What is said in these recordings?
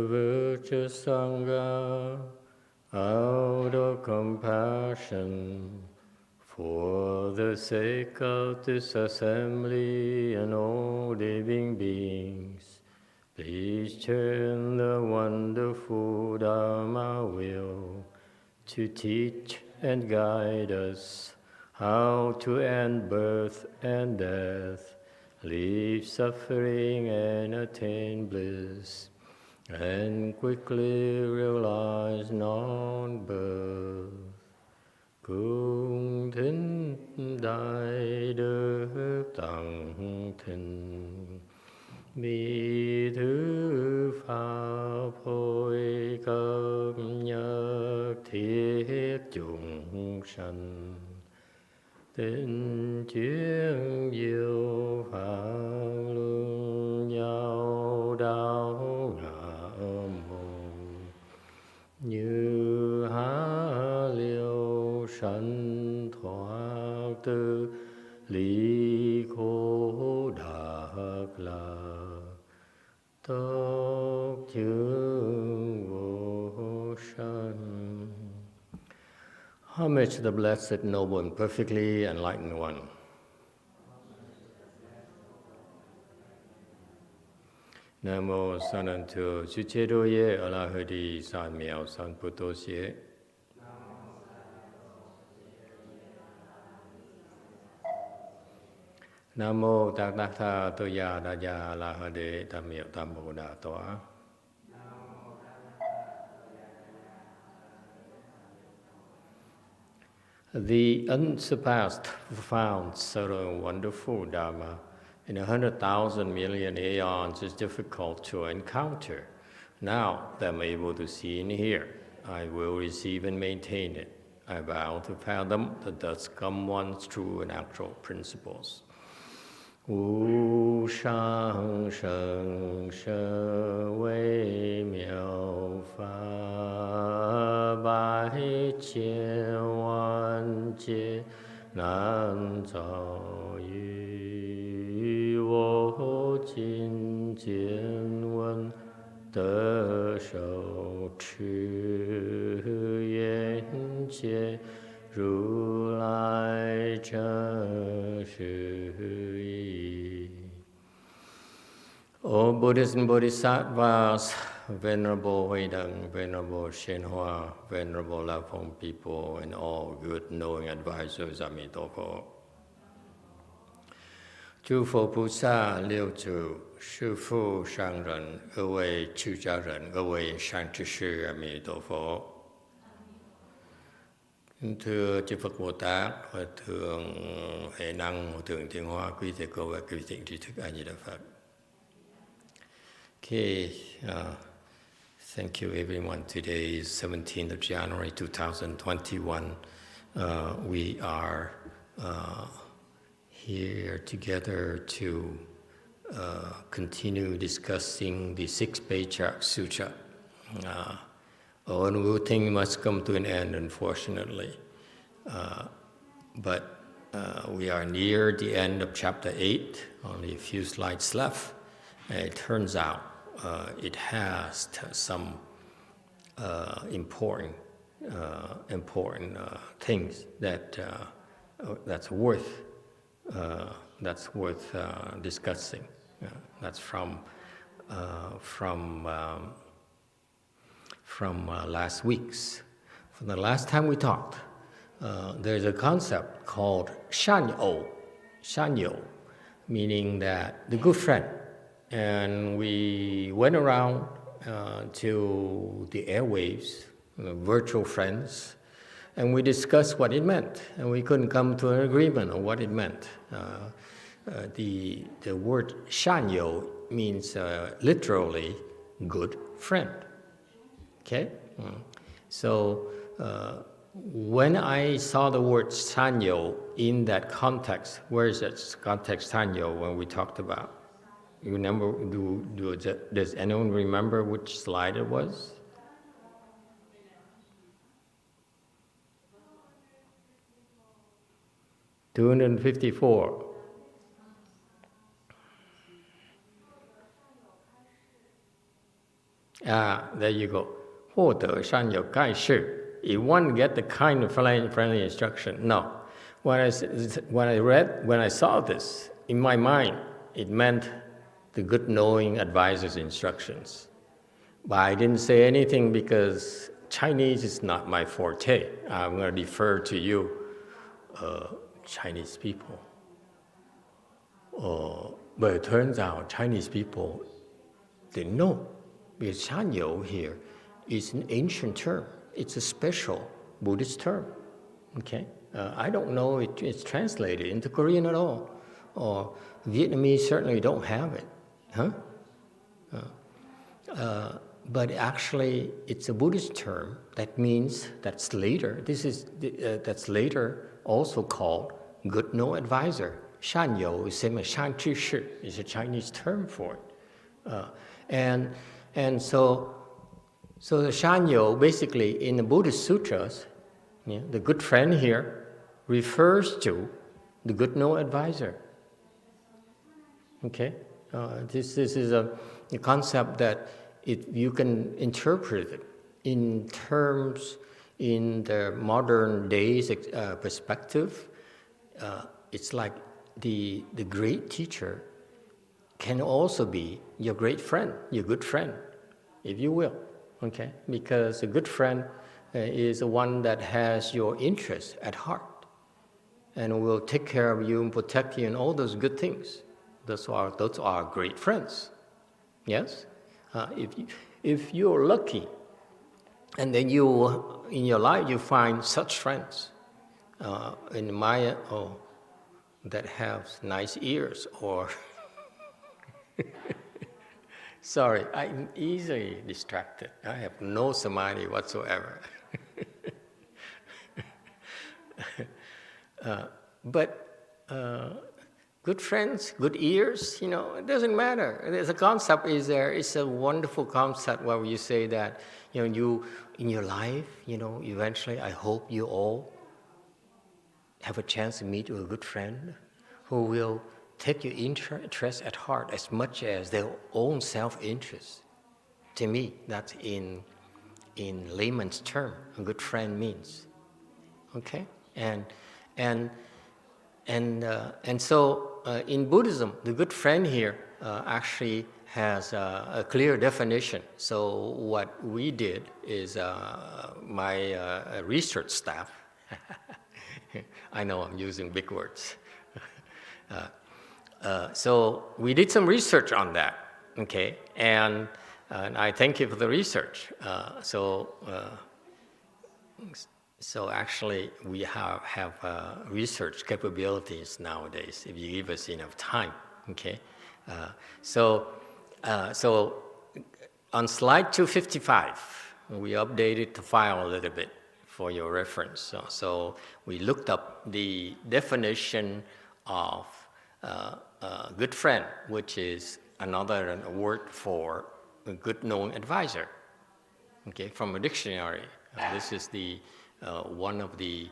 Virtuous Sangha, out of compassion, for the sake of this assembly and all living beings, please turn the wonderful Dharma wheel to teach and guide us how to end birth and death, leave suffering and attain bliss, and quickly realize non-birth. Cung thính đại đức tặng thịnh, bi thứ pháp hội cấp nhất thiết chúng sanh, tinh chuyên diệu pháp luân nhau đạo ngã môn, như há liêu sanh thoát tư ly khổ đạc lạc, tốt chứng vô sanh. Homage to the Blessed, Noble, and Perfectly Enlightened One. Nam mô Sanantu Suchedoye Alahadi San Miao San Putosye. Nam mô Tathagata Toya Daya Alahade Tamyo Tammo Datoa. The unsurpassed, profound, subtle, and wonderful Dharma in 100,000 million aeons is difficult to encounter. Now that I'm able to see and hear, I will receive and maintain it. I vow to fathom the thus come one's true and actual principles. Wu shang sheng she wei miao fa bai qian wan jie nan zao yu wo jin jian wen de shou chi yan jie ru lai zhen shi yi. O Buddhas and Bodhisattvas, Venerable Huideng, Venerable YongHua, Venerable Lapong people, and all good knowing advisors, Emitofuo. 诸佛菩萨、六祖、师父、上人、各位出家人、各位善知识，阿弥陀佛。Thưa chư Phật Bồ Tát, Hòa thượng Hệ Năng, Hòa thượng Thiện Hoa, quý thầy cô và quý vị tri thức A Di Đà Phật. Okay, thank you everyone. Today is 17th of January 2021. We are here together to continue discussing the 6th Patriarch Sutra. All good things must come to an end, unfortunately. But we are near the end of chapter 8, only a few slides left. And it turns out it has some important things that's worth discussing. That's from last week's. From the last time we talked, there's a concept called shàn yǒu, meaning that the good friend. And we went around to the airwaves, virtual friends, and we discussed what it meant. And we couldn't come to an agreement on what it meant. The word shàn yǒu means literally good friend. Okay? So when I saw the word shàn yǒu in that context, where is that context shàn yǒu when we talked about? You remember? Does anyone remember which slide it was? $254. There you go. 获得善有盖世. If one get the kind of friendly instruction, no. When I saw this, in my mind, it meant the good knowing advisor's instructions. But I didn't say anything because Chinese is not my forte. I'm going to defer to you, Chinese people. But it turns out Chinese people didn't know. Because shàn yǒu here is an ancient term. It's a special Buddhist term. Okay? I don't know it's translated into Korean at all. Or Vietnamese certainly don't have it. But actually, it's a Buddhist term that means that's later. That's later also called good no advisor. Shàn yǒu is same as shàn yǒu shi is a Chinese term for it. And so the shàn yǒu basically in the Buddhist sutras, the good friend here refers to the good no advisor. Okay, this is a concept that you can interpret it in terms in the modern days perspective. It's like the great teacher can also be your great friend, your good friend, if you will. Okay, because a good friend is the one that has your interests at heart and will take care of you and protect you and all those good things. Those are great friends. Yes? If you're lucky, and then in your life you find such friends, in Maya, that have nice ears, or sorry, I'm easily distracted. I have no samadhi whatsoever. But good friends, good ears, it doesn't matter. The concept is there. It's a wonderful concept where you say that, you in your life, eventually I hope you all have a chance to meet with a good friend who will take your interest at heart as much as their own self-interest. To me, that's in layman's term, a good friend means. Okay? And so in Buddhism, the good friend here actually has a clear definition. So what we did is my research staff, I know I'm using big words. So we did some research on that, okay? And I thank you for the research. So actually, we have research capabilities nowadays, if you give us enough time, okay? So on slide 255, we updated the file a little bit for your reference. So we looked up the definition of good friend, which is another word for a good known advisor, okay, from a dictionary. This is the one of the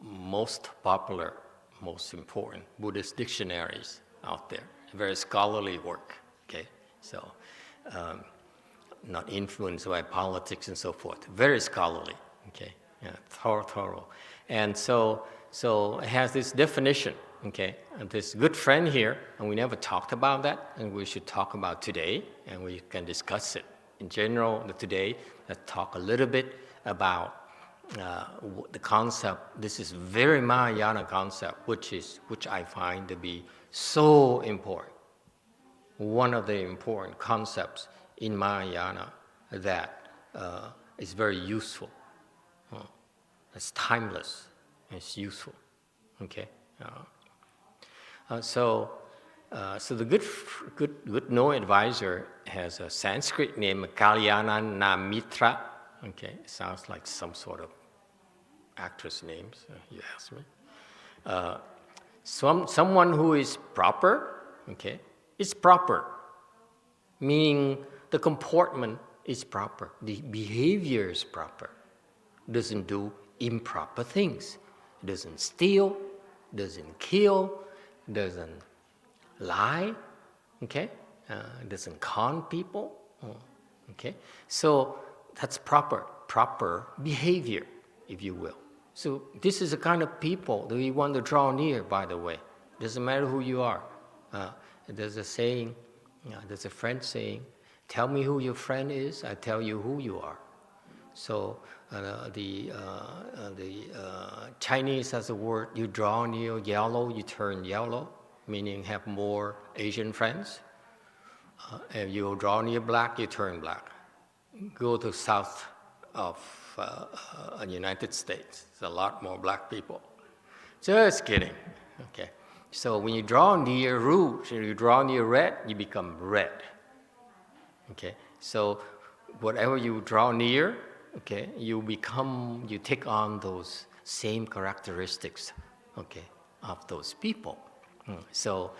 most popular, most important Buddhist dictionaries out there. Very scholarly work, okay? So, not influenced by politics and so forth. Very scholarly, okay? Yeah, thorough. And so it has this definition, okay? And this good friend here, and we never talked about that, and we should talk about today, and we can discuss it. In general, today, let's talk a little bit about the concept. This is very Mahayana concept, which I find to be so important. One of the important concepts in Mahayana that is very useful. It's timeless. It's useful. Okay. So the good no advisor has a Sanskrit name, Kalyanamitra. Okay, it sounds like some sort of actress names, you ask me. Someone who is proper, okay, is proper, meaning the comportment is proper, the behavior is proper, doesn't do improper things, doesn't steal, doesn't kill, doesn't lie, okay, doesn't con people. Okay, so that's proper behavior, if you will. So this is the kind of people that we want to draw near, by the way. Doesn't matter who you are. There's a saying, there's a French saying, tell me who your friend is, I tell you who you are. So the Chinese has a word, you draw near yellow, you turn yellow, meaning have more Asian friends. If you draw near black, you turn black. Go to south of the United States, there's a lot more black people. Just kidding. Okay. So when you draw near rouge, you draw near red, you become red. Okay. So whatever you draw near, okay, you take on those same characteristics, okay, of those people. So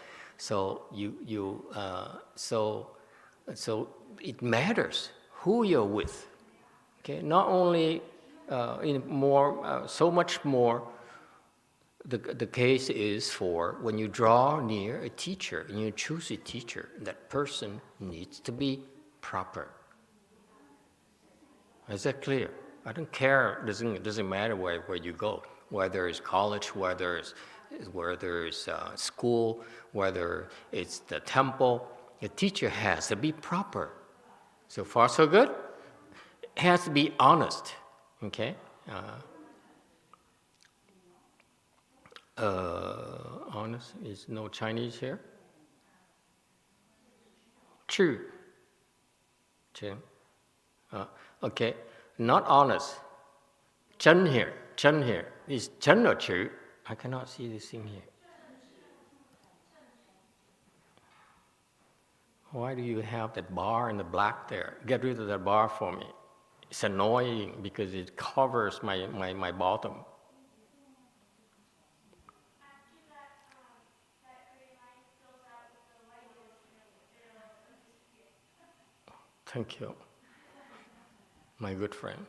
it matters who you're with. Okay, not only so much more. The case is for when you draw near a teacher and you choose a teacher, that person needs to be proper. Is that clear? I don't care. It doesn't matter where you go, whether it's college, whether it's school, whether it's the temple. The teacher has to be proper. So far, so good. It has to be honest. Okay. Honest is no Chinese here. True. Okay, not honest. Chen here. Is Chen or Chu? I cannot see this thing here. Why do you have that bar in the black there? Get rid of that bar for me. It's annoying because it covers my bottom. Thank you, my good friend.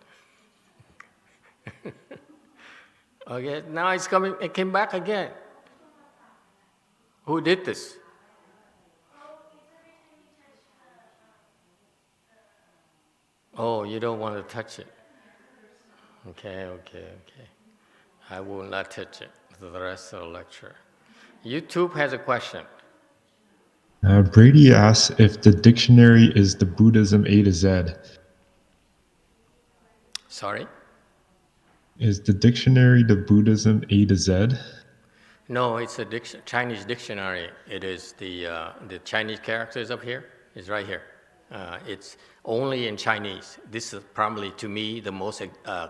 Okay, now it's coming. It came back again. Who did this? Oh, you don't want to touch it. Okay. I will not touch it for the rest of the lecture. YouTube has a question. Brady asks if the dictionary is the Buddhism A to Z. Sorry? Is the dictionary the Buddhism A to Z? No, it's a Chinese dictionary. It is the Chinese characters up here. It's right here. It's only in Chinese. This is probably, to me, the most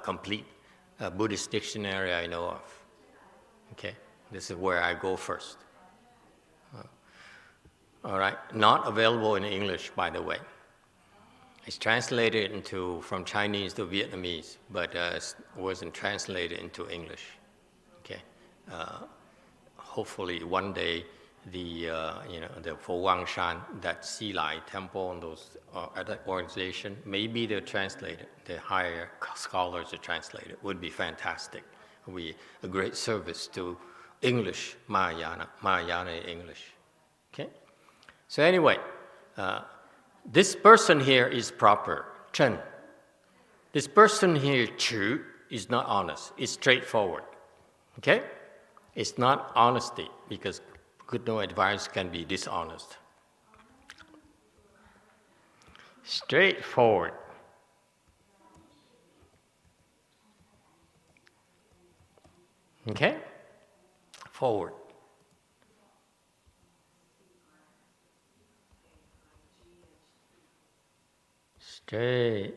complete Buddhist dictionary I know of. Okay, this is where I go first. All right, not available in English, by the way. It's translated from Chinese to Vietnamese, but wasn't translated into English. Okay, hopefully one day the Fo Wang Shan, that Xilai temple, and those other organization, maybe they're translated. The higher scholars are translated. Would be fantastic. Would be a great service to English Mahayana English. Okay. So anyway, this person here is proper, Chen. This person here, Chu, is not honest. It's straightforward. Okay? It's not honesty, because good no advice can be dishonest. Straightforward. Okay? Forward. Straight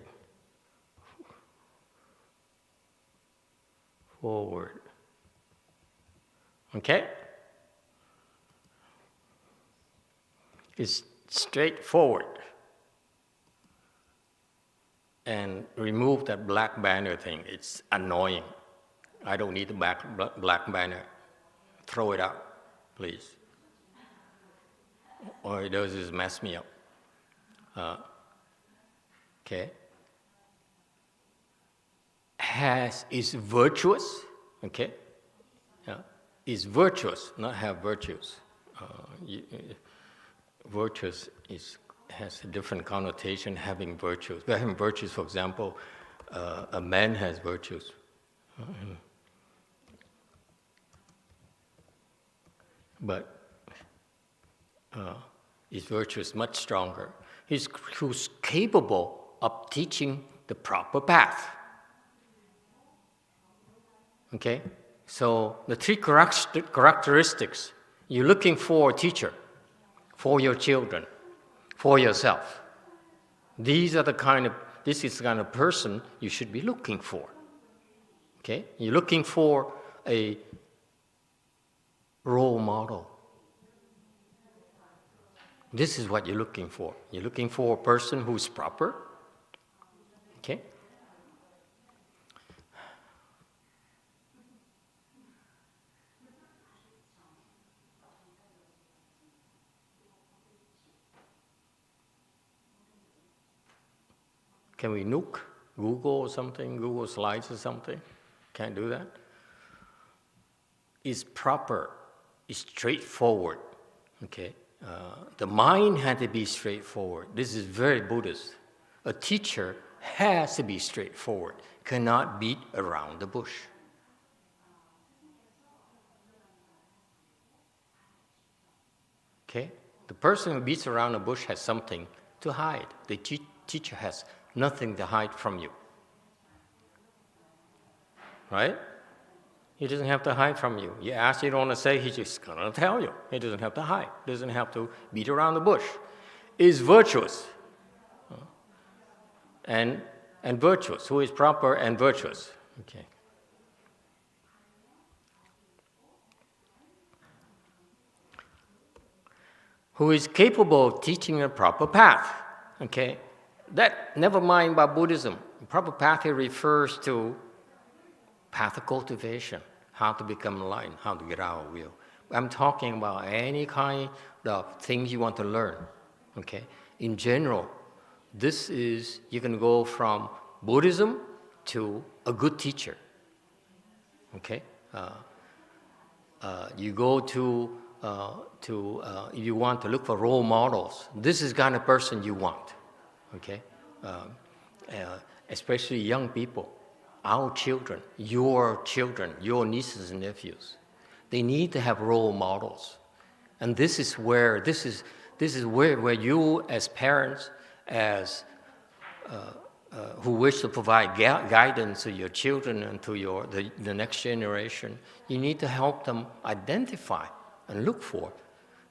forward. Okay? It's straightforward. And remove that black banner thing. It's annoying. I don't need the black banner. Throw it out, please. All it does is mess me up. Okay. Is virtuous, okay? Is virtuous, not have virtues. virtuous has a different connotation, having virtues. By having virtues, for example, a man has virtues. But his virtue is much stronger. Who's capable of teaching the proper path. Okay? So the three characteristics you're looking for a teacher, for your children, for yourself. This is the kind of person you should be looking for. Okay? You're looking for a role model. This is what you're looking for. You're looking for a person who's proper. Okay? Can we nuke Google or something, Google Slides or something? Can't do that. It's proper, it's straightforward. Okay? The mind had to be straightforward. This is very Buddhist. A teacher has to be straightforward, cannot beat around the bush. Okay? The person who beats around the bush has something to hide. The teacher has nothing to hide from you. Right? He doesn't have to hide from you. You ask, you don't want to say, he's just going to tell you. He doesn't have to hide. He doesn't have to beat around the bush. Is virtuous. And virtuous. Who is proper and virtuous. Okay. Who is capable of teaching a proper path. Okay. That, never mind about Buddhism. Proper path here refers to path of cultivation. How to become enlightened, how to get out of will. I'm talking about any kind of things you want to learn. Okay? In general, this is, you can go from Buddhism to a good teacher. Okay? You go to you want to look for role models. This is the kind of person you want. Okay? Especially young people. Our children, your nieces and nephews, they need to have role models, and this is where you, as parents, as who wish to provide guidance to your children and to the next generation, you need to help them identify and look for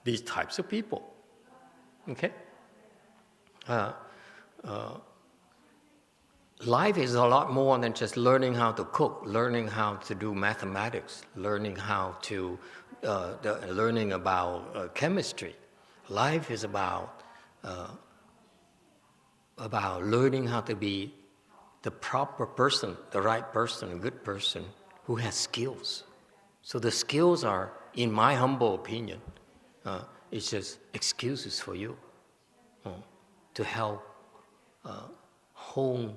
these types of people. Okay. Life is a lot more than just learning how to cook, learning how to do mathematics, learning about chemistry. Life is about learning how to be the proper person, the right person, a good person who has skills. So the skills are, in my humble opinion, it's just excuses for you to help hone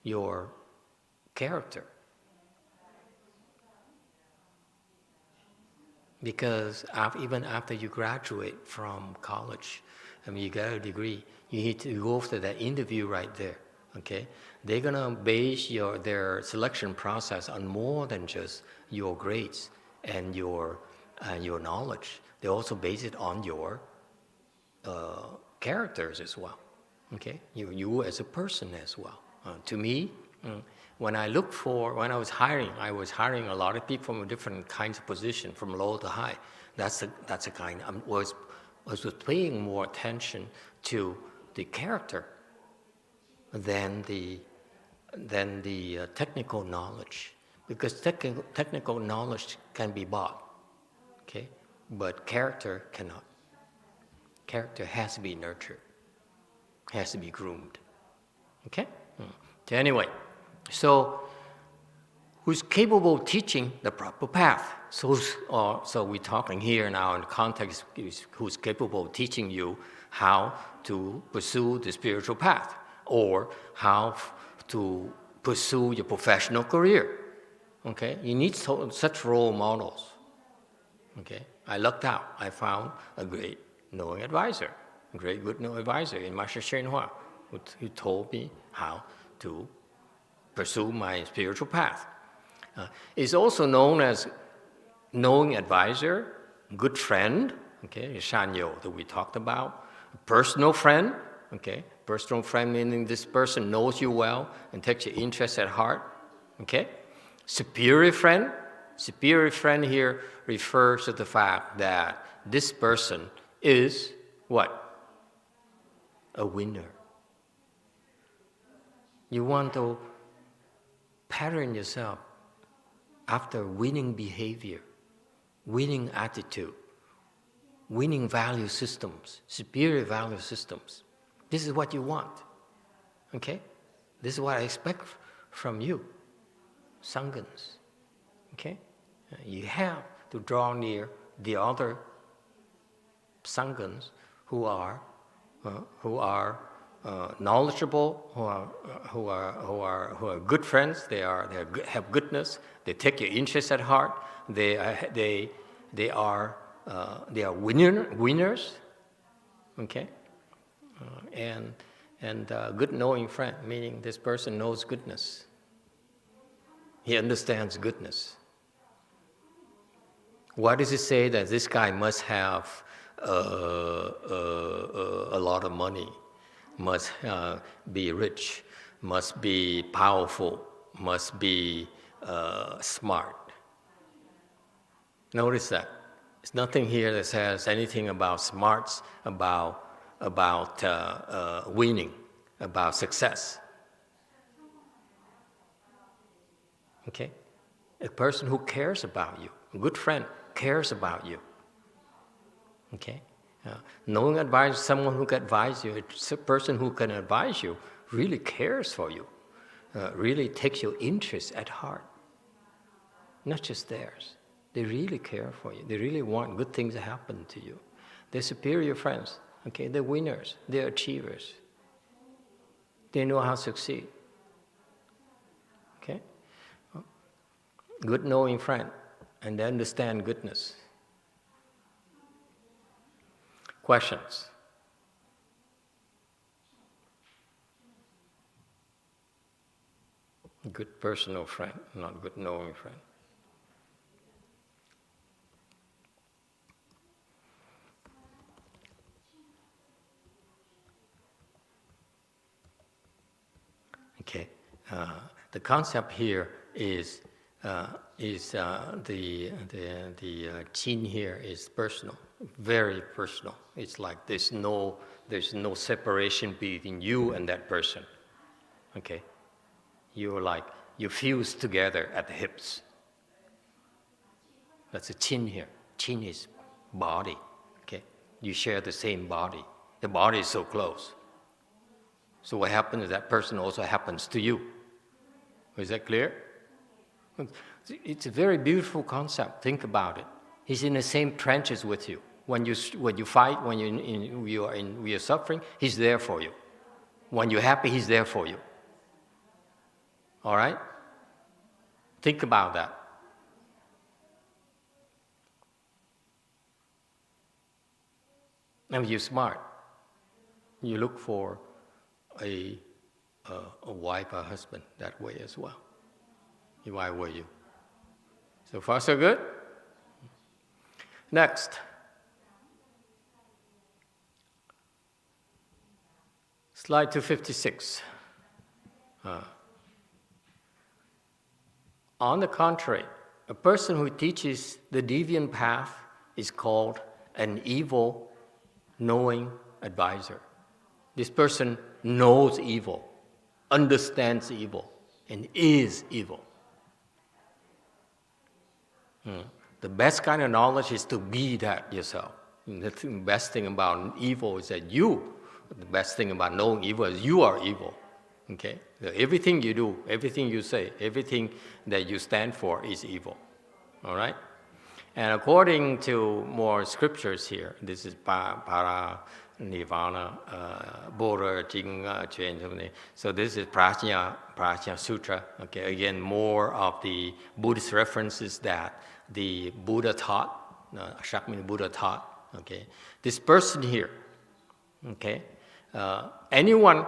your character. Because even after you graduate from college, you get a degree, you need to go after that interview right there. Okay? They're gonna base their selection process on more than just your grades and your knowledge. They also base it on your characters as well. Okay? You as a person as well. To me, when I was hiring a lot of people from different kinds of positions, from low to high. That's the kind. I was paying more attention to the character than the technical knowledge, because technical knowledge can be bought, okay, but character cannot. Character has to be nurtured, has to be groomed, okay. So anyway, so who's capable of teaching the proper path? So we're talking here now in the context is who's capable of teaching you how to pursue the spiritual path or how to pursue your professional career. Okay, you need such role models. Okay, I lucked out. I found a great knowing advisor, a great good knowing advisor in Master YongHua, who told me how to pursue my spiritual path. It's also known as knowing advisor, good friend, okay, shàn yǒu that we talked about, personal friend, okay, personal friend meaning this person knows you well and takes your interest at heart, okay. Superior friend here refers to the fact that this person is what? A winner. You want to pattern yourself after winning behavior, winning attitude, winning value systems, superior value systems. This is what you want, okay? This is what I expect from you, Sanghas, okay? You have to draw near the other Sanghas who are knowledgeable, who are good friends. They have goodness. They take your interest at heart. They are winners. Okay, and good knowing friend, meaning this person knows goodness. He understands goodness. Why does it say that this guy must have a lot of money, must be rich, must be powerful, must be smart? Notice that. There's nothing here that says anything about smarts, about winning, about success. Okay? A person who cares about you, a good friend, cares about you. Okay? Knowing advice, someone who can advise you, a person who can advise you, really cares for you, really takes your interests at heart, not just theirs. They really care for you. They really want good things to happen to you. They're superior friends. Okay? They're winners. They're achievers. They know how to succeed. Okay? Good knowing friend, and they understand goodness. Questions? Good personal friend, not good knowing friend. Okay, the concept here is the qin here is personal, very personal. It's like there's no separation between you and that person. Okay, you fuse together at the hips. That's a qin here. Qin is body. Okay, you share the same body. The body is so close. So what happens is that person also happens to you. Is that clear? It's a very beautiful concept. Think about it. He's in the same trenches with you. When you fight, when you're suffering, he's there for you. When you're happy, he's there for you. All right? Think about that. And you're smart. You look for a wife or husband that way as well. Why were you? So far, so good? Next. Slide 256. On the contrary, a person who teaches the deviant path is called an evil knowing advisor. This person knows evil, understands evil, and is evil. The best kind of knowledge is to be that yourself. The best thing about evil is that the best thing about knowing evil is you are evil. Okay? So everything you do, everything you say, everything that you stand for is evil. All right? And according to more scriptures here, this is para Nirvana, Buddha, Jing, Chen. So this is Patriarch Sutra. Okay, again, more of the Buddhist references that the Buddha taught, Shakyamuni Buddha taught. Okay, this person here, okay, anyone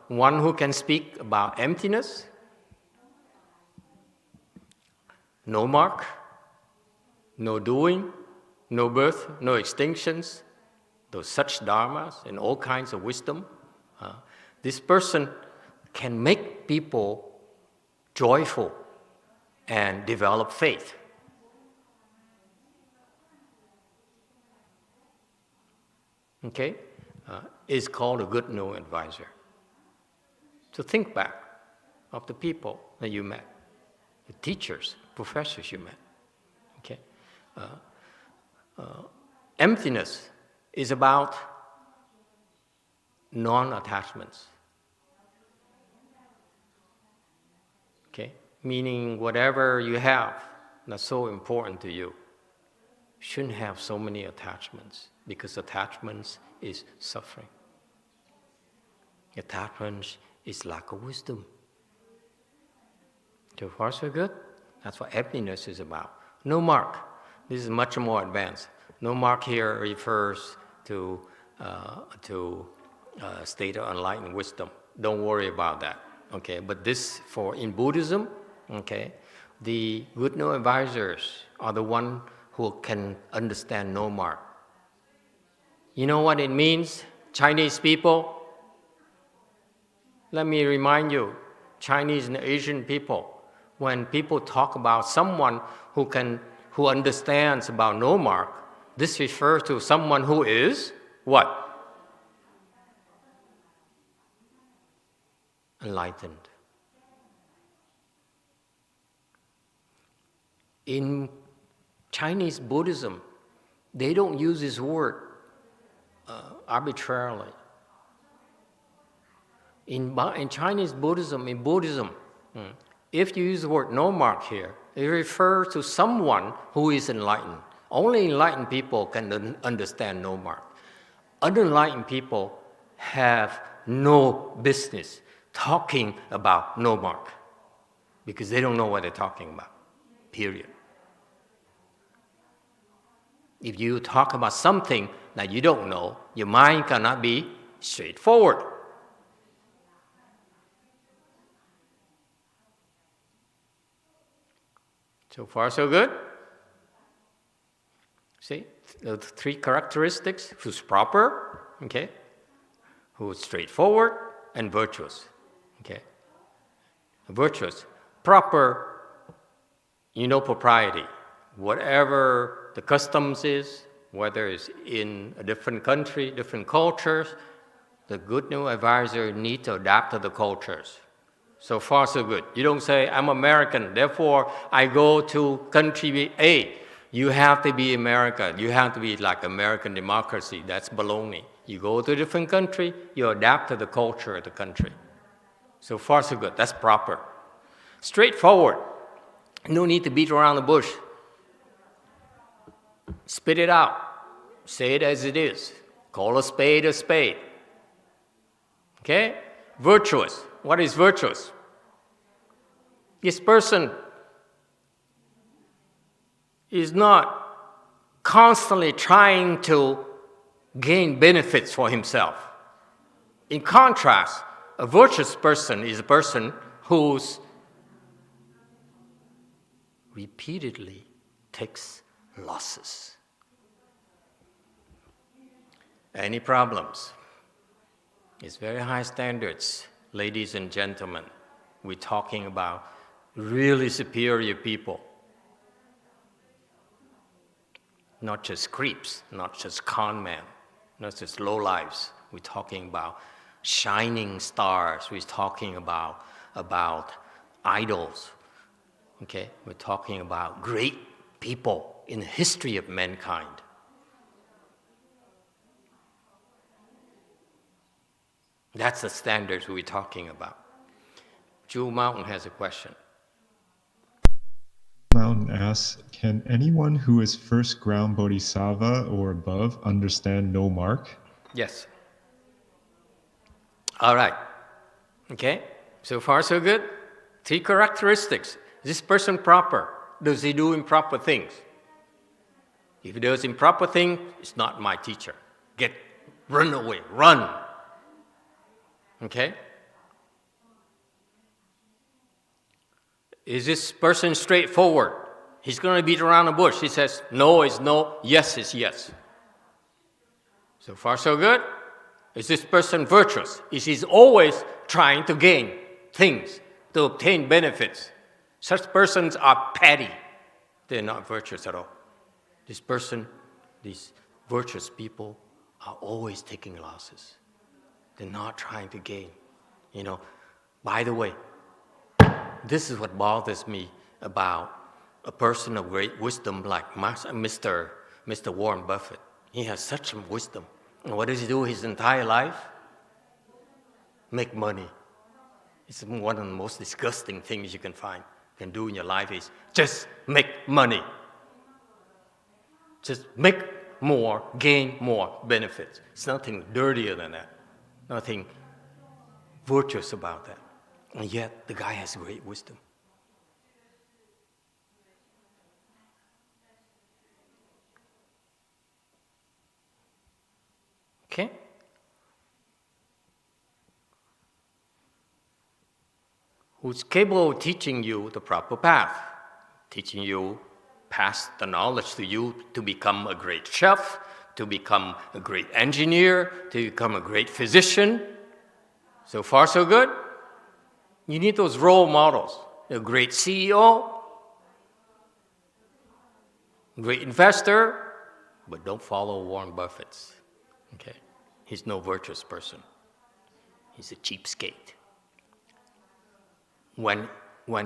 one who can speak about emptiness, no mark, no doing, no birth, no extinctions, those such dharmas and all kinds of wisdom. This person can make people joyful and develop faith. Okay? Is called a good no advisor. So think back of the people that you met, the teachers, professors you met. Okay? Emptiness is about non-attachments. Okay? Meaning whatever you have that's so important to you shouldn't have so many attachments, because attachments is suffering. Attachments is lack of wisdom. So far so good? That's what emptiness is about. No mark. This is much more advanced. No mark here refers to state of enlightened wisdom. Don't worry about that. Okay, but this in Buddhism, okay, the good no advisors are the one who can understand no mark. You know what it means, Chinese people? Let me remind you, Chinese and Asian people, when people talk about someone who understands about no mark, this refers to someone who is what? Enlightened. In Chinese Buddhism, they don't use this word arbitrarily. In Chinese Buddhism, if you use the word no mark here, it refers to someone who is enlightened. Only enlightened people can understand no mark. Unenlightened people have no business talking about no mark, because they don't know what they're talking about, period. If you talk about something that you don't know, your mind cannot be straightforward. So far, so good? See, the three characteristics: who's proper, okay, who's straightforward, and virtuous, okay. Virtuous, proper, propriety. Whatever the customs is, whether it's in a different country, different cultures, the good no advisor needs to adapt to the cultures. So far, so good. You don't say, I'm American, therefore I go to country A. You have to be American. You have to be like American democracy. That's baloney. You go to a different country, you adapt to the culture of the country. So far, so good. That's proper. Straightforward. No need to beat around the bush. Spit it out. Say it as it is. Call a spade a spade. Okay? Virtuous. What is virtuous? This person is not constantly trying to gain benefits for himself. In contrast, a virtuous person is a person who's repeatedly takes losses. Any problems? It's very high standards, ladies and gentlemen. We're talking about really superior people. Not just creeps, not just con men, not just lowlifes. We're talking about shining stars. We're talking about idols. Okay? We're talking about great people in the history of mankind. That's the standards we're talking about. Jewel Mountain has a question. Mountain asks, can anyone who is first ground bodhisattva or above understand no mark? Yes. All right. Okay. So far, so good. 3 characteristics. Is this person proper? Does he do improper things? If he does improper thing, it's not my teacher. Run away, run. Okay? Is this person straightforward? He's going to beat around the bush. He says, no is no, yes is yes. So far, so good. Is this person virtuous? Is he always trying to gain things, to obtain benefits? Such persons are petty. They're not virtuous at all. These virtuous people are always taking losses. They're not trying to gain. By the way, this is what bothers me about a person of great wisdom like Mr. Warren Buffett. He has such wisdom. And what does he do his entire life? Make money. It's one of the most disgusting things you can do in your life is just make money. Just make more, gain more benefits. It's nothing dirtier than that. Nothing virtuous about that. And yet, the guy has great wisdom. Okay? Who's capable of teaching you the proper path, teaching you, pass the knowledge to you to become a great chef, to become a great engineer, to become a great physician. So far, so good. You need those role models. A great CEO, great investor, but don't follow Warren Buffett's. Okay? He's no virtuous person. He's a cheapskate. When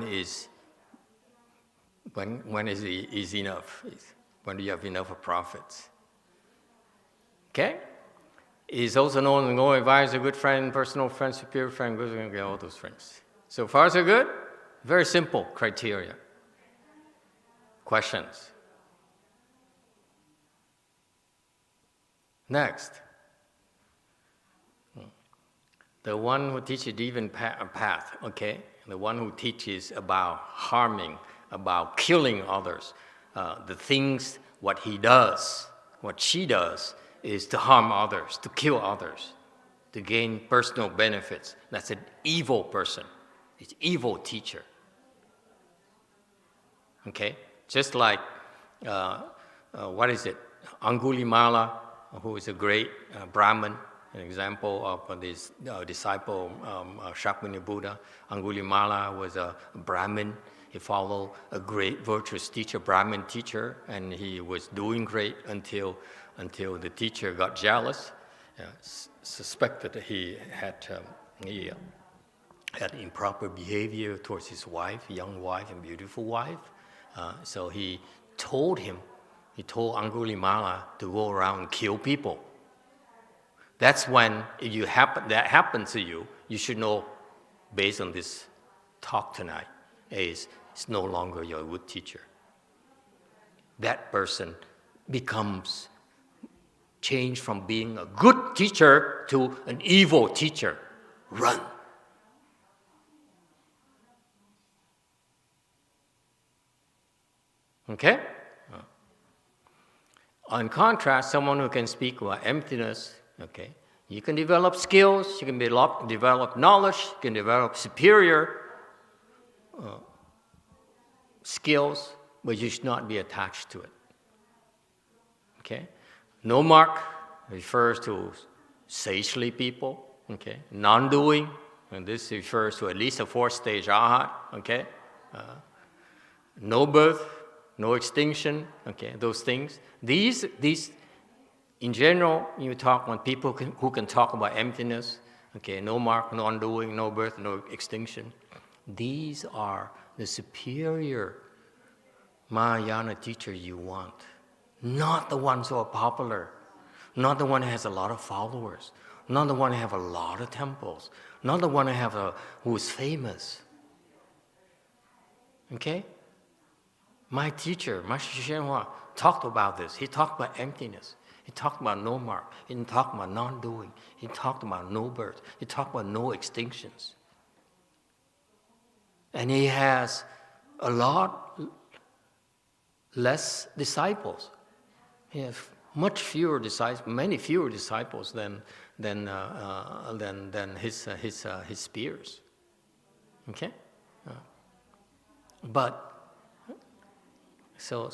is enough? When do you have enough of profits? Okay? He's also known as a no advisor, good friend, personal friend, superior friend, good, all those friends. So far, so good? Very simple criteria. Questions? Next. The one who teaches even path, okay? The one who teaches about harming, about killing others. The things, what he does, what she does, is to harm others, to kill others, to gain personal benefits. That's an evil person. It's an evil teacher. Okay? Just like, Angulimala, who is a great Brahmin, an example of this disciple, Shakyamuni Buddha. Angulimala was a Brahmin. He followed a great virtuous teacher, Brahmin teacher, and he was doing great until the teacher got jealous, suspected that he had improper behavior towards his wife, young wife and beautiful wife. So he told Angulimala to go around and kill people. That's when, if that happens to you, you should know, based on this talk tonight, it's no longer your good teacher. That person becomes changed from being a good teacher to an evil teacher. Run. Okay? In contrast, someone who can speak about emptiness, okay, you can develop skills, you can develop knowledge, you can develop superior skills, but you should not be attached to it. Okay? No mark refers to sagely people. Okay? Non-doing, and this refers to at least a fourth-stage arhat. Okay? No birth, no extinction. Okay? Those things. These, in general, when people who can talk about emptiness. Okay? No mark, no undoing, no birth, no extinction. These are the superior Mahayana teacher you want. Not the ones who are popular, not the one who has a lot of followers, not the one who have a lot of temples, not the one who is famous. Okay? My teacher, Master YongHua, talked about this. He talked about emptiness. He talked about no mark. He talked about non-doing. He talked about no birth. He talked about no extinctions. And he has a lot less disciples. He has much fewer disciples, many fewer disciples than his peers. Okay, but so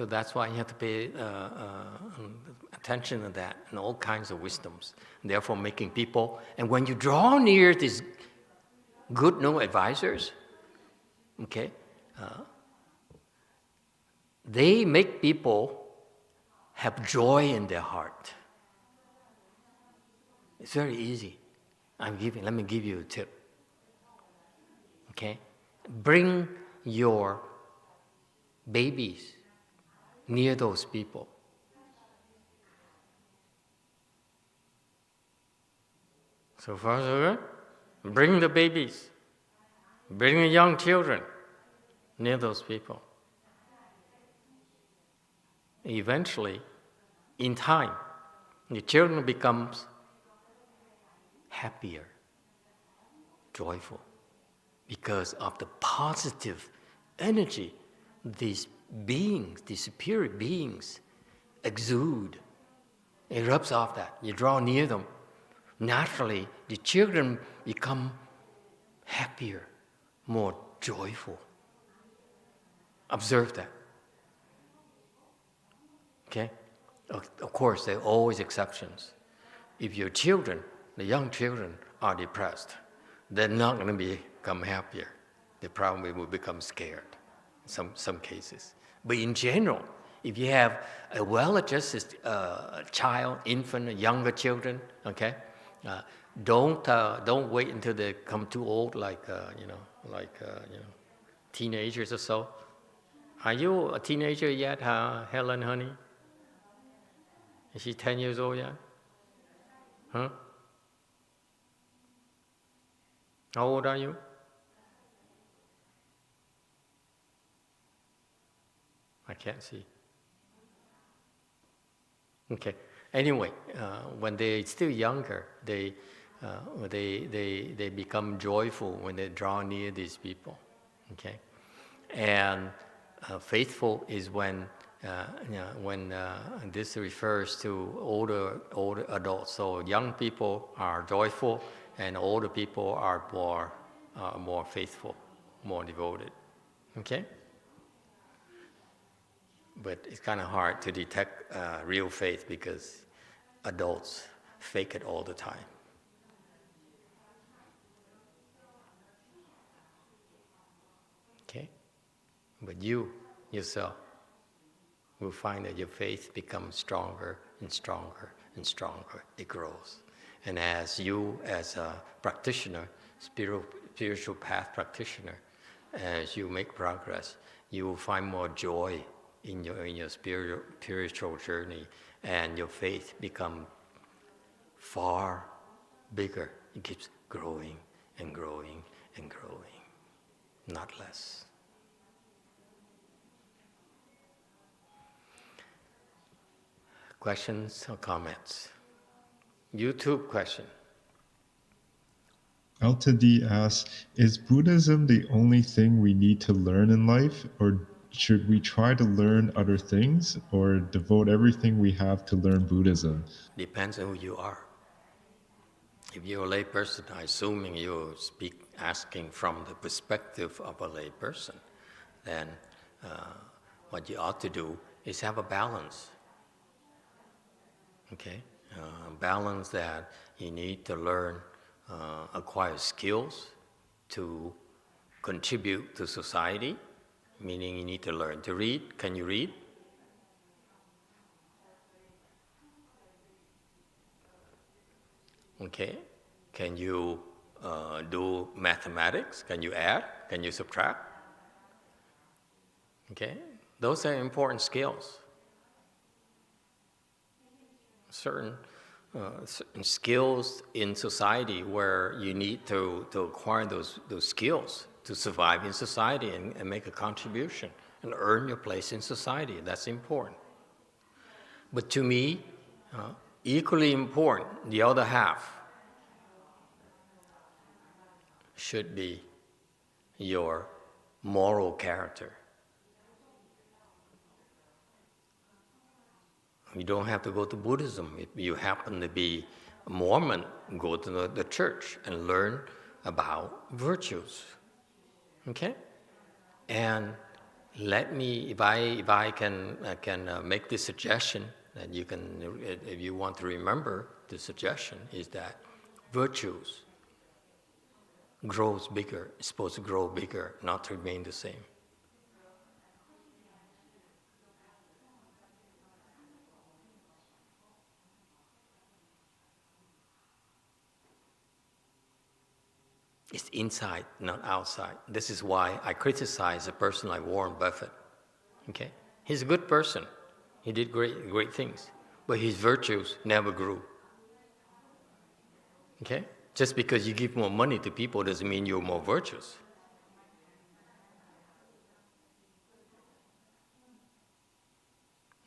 that's why you have to pay attention to that and all kinds of wisdoms. Therefore, making people, and when you draw near these good no advisors, okay, they make people have joy in their heart. It's very easy. Let me give you a tip. Okay? Bring your babies near those people. So far, so good? Bring the babies. Bring the young children near those people. Eventually, in time, the children becomes happier, joyful, because of the positive energy these beings, these superior beings, exude. It rubs off that. You draw near them. Naturally, the children become happier, more joyful. Observe that. Okay? Of course, there are always exceptions. If your children, the young children, are depressed, they're not going to become happier. They probably will become scared in some cases. But in general, if you have a well-adjusted child, infant, younger children, okay, don't wait until they come too old, like teenagers or so. Are you a teenager yet, Helen, honey? Is she 10 years old yet? Huh? How old are you? I can't see. Okay. Anyway, when they're still younger, they become joyful when they draw near these people. Okay, and faithful is when this refers to older adults. So young people are joyful, and older people are more faithful, more devoted. Okay. But it's kind of hard to detect real faith because adults fake it all the time. Okay? But you, yourself, will find that your faith becomes stronger and stronger and stronger. It grows. And as you, as a practitioner, spiritual path practitioner, as you make progress, you will find more joy in your spiritual journey, and your faith become far bigger. It keeps growing and growing and growing, not less. Questions or comments? YouTube question. Alta D asks, is Buddhism the only thing we need to learn in life, or should we try to learn other things, or devote everything we have to learn Buddhism? Depends on who you are. If you're a lay person, assuming you speak asking from the perspective of a lay person, then what you ought to do is have a balance. Okay? Balance that you need to learn, acquire skills to contribute to society, meaning you need to learn to read. Can you read? Okay. Can you do mathematics? Can you add? Can you subtract? Okay. Those are important skills. Certain skills in society where you need to acquire those skills to survive in society and make a contribution and earn your place in society. That's important. But to me, equally important, the other half should be your moral character. You don't have to go to Buddhism. If you happen to be a Mormon, go to the church and learn about virtues. Okay? And let me, if I can make this suggestion, that you can, if you want to remember, the suggestion is that virtues grows bigger. It's supposed to grow bigger, not to remain the same. It's inside, not outside. This is why I criticize a person like Warren Buffett. Okay? He's a good person. He did great things. But his virtues never grew. Okay? Just because you give more money to people doesn't mean you're more virtuous.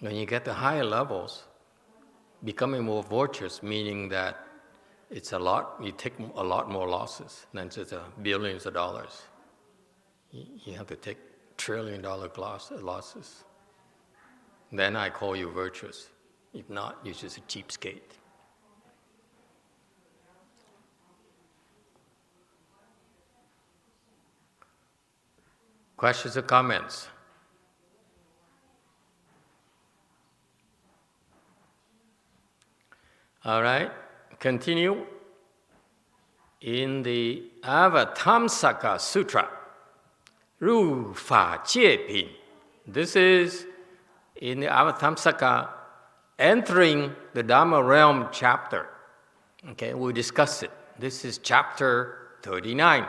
When you get to higher levels, becoming more virtuous, meaning that it's a lot, you take a lot more losses than just billions of dollars. You have to take trillion-dollar losses. Then I call you virtuous. If not, you're just a cheapskate. Questions or comments? All right. Continue in the Avatamsaka Sutra, Ru Fa Jie Pin. This is in the Avatamsaka, entering the Dharma realm chapter. Okay, we discuss it. This is chapter 39,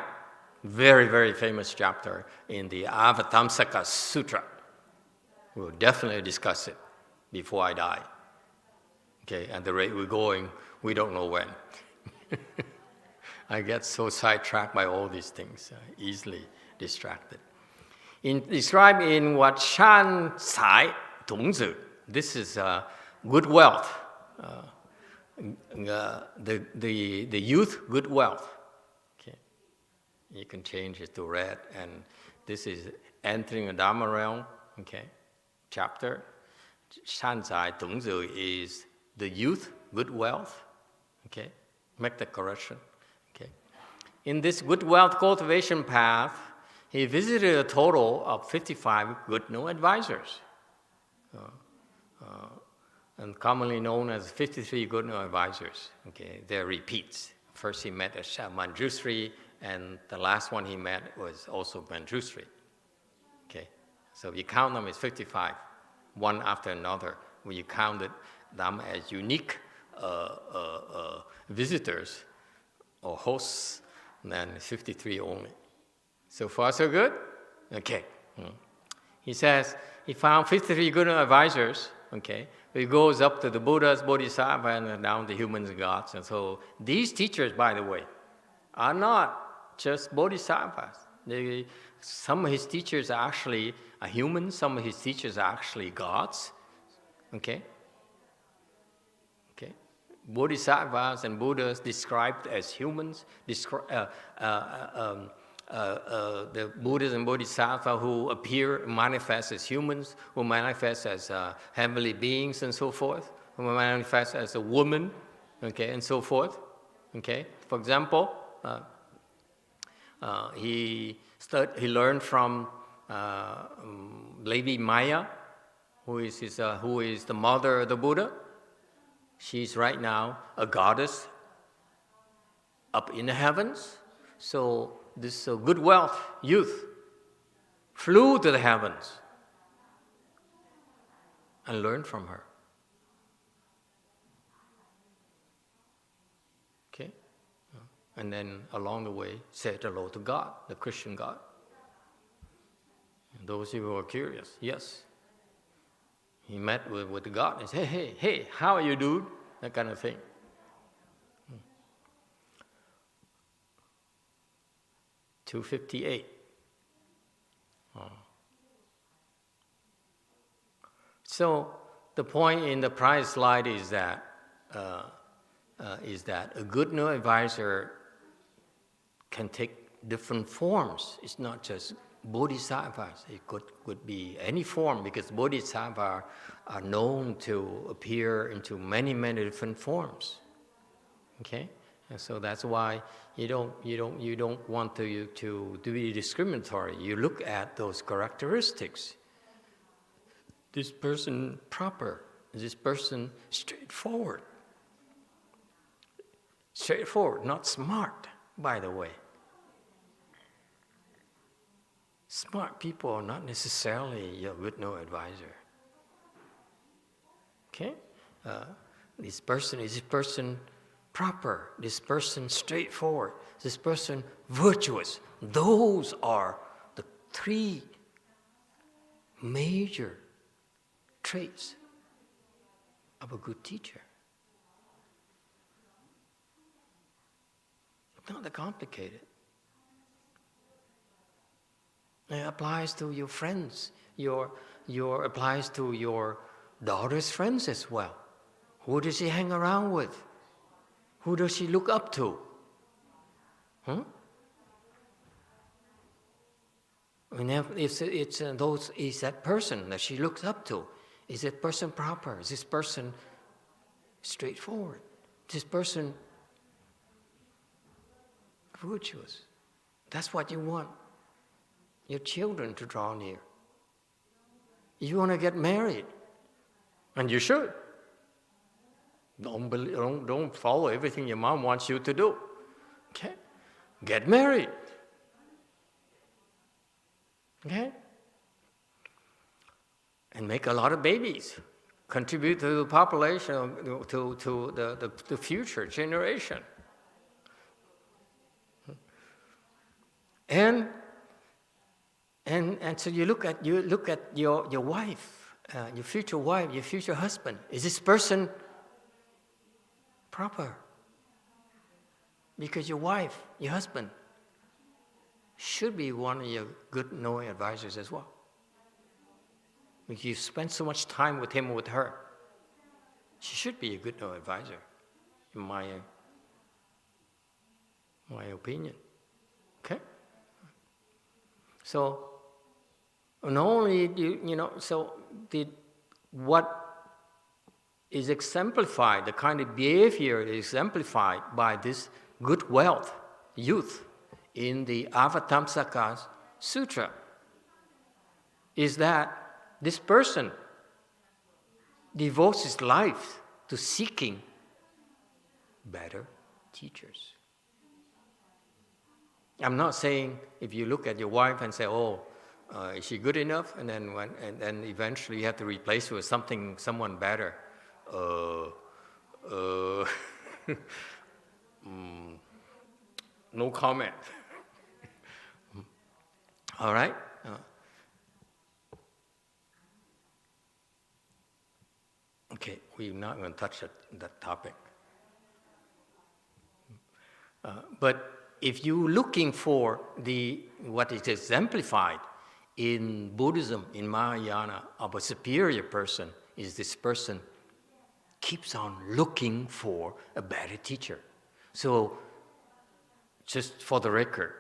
very, very famous chapter in the Avatamsaka Sutra. We'll definitely discuss it before I die. Okay, at the rate we're going, we don't know when. I get so sidetracked by all these things, easily distracted. Described in what Shan Cai Dongzi, this is good wealth, the youth good wealth. Okay, you can change it to red, and this is entering a Dharma realm. Okay, chapter Shan Cai Dongzi is the youth good wealth. Okay, make the correction. Okay, in this good wealth cultivation path, he visited a total of 55 good no advisors, and commonly known as 53 good no advisors. Okay, they're repeats. First he met at Manjushri, and the last one he met was also Manjushri. Okay, so if you count them, it's 55, one after another. When you counted them as unique visitors or hosts, then 53 only. So far, so good? Okay. He says he found 53 good advisors. Okay. It goes up to the Buddhas, Bodhisattvas, and down to humans and gods. And so these teachers, by the way, are not just Bodhisattvas. Some of his teachers are actually humans. Some of his teachers are actually gods. Okay. Bodhisattvas and Buddhas described as humans, the Buddhas and Bodhisattvas who appear, manifest as humans, who manifest as heavenly beings and so forth, who manifest as a woman, okay, and so forth. Okay, for example, he learned from Lady Maya, who is the mother of the Buddha. She's right now a goddess up in the heavens. So this good wealth youth flew to the heavens and learned from her. Okay? And then along the way, said hello to God, the Christian God. And those who are curious, yes. He met with God and said, hey, how are you, dude? That kind of thing. Hmm. 258. So the point in the prior slide is that a good no advisor can take different forms. It's not just bodhisattvas. It could be any form, because bodhisattvas are known to appear into many, many different forms. Okay, and so that's why you don't want to be discriminatory. You look at those characteristics. This person proper. This person straightforward. Straightforward, not smart, by the way. Smart people are not necessarily your good no advisor. Okay? This person proper, this person straightforward, this person virtuous. Those are the three major traits of a good teacher. It's not that complicated. It applies to your friends. Applies to your daughter's friends as well. Who does she hang around with? Who does she look up to? And if is that person that she looks up to, is that person proper? Is this person straightforward? Is this person virtuous? That's what you want your children to draw near. You want to get married, and you should. Don't follow everything your mom wants you to do. Okay? Get married. Okay? And make a lot of babies. Contribute to the population, to the future generation. And so you look at your wife, your future wife, your future husband. Is this person proper? Because your wife, your husband, should be one of your good knowing advisors as well. Because you spend so much time with him or with her. She should be a good knowing advisor, in my opinion. Okay? So, not only what is exemplified, the kind of behavior is exemplified by this good wealth, youth, in the Avatamsaka Sutra, is that this person devotes his life to seeking better teachers. I'm not saying if you look at your wife and say, "Oh, is she good enough?" and then eventually you have to replace her with someone better. No comment. All right. Okay, we're not going to touch that topic. But if you're looking for what is exemplified in Buddhism, in Mahayana, of a superior person, is this person keeps on looking for a better teacher. So, just for the record,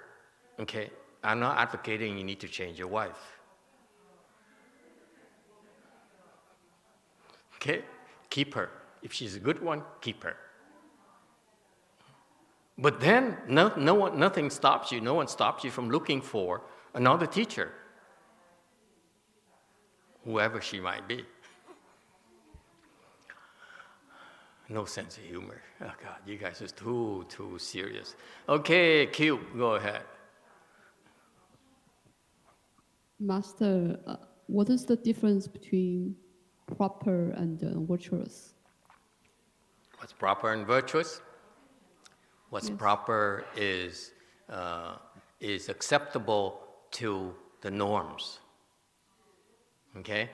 okay, I'm not advocating you need to change your wife. Okay, keep her. If she's a good one, keep her. But then nothing stops you. No one stops you from looking for another teacher, whoever she might be. No sense of humor. Oh God, you guys are too serious. Okay, Q, go ahead. Master, what is the difference between proper and virtuous? What's proper and virtuous? What's proper is acceptable to the norms. Okay,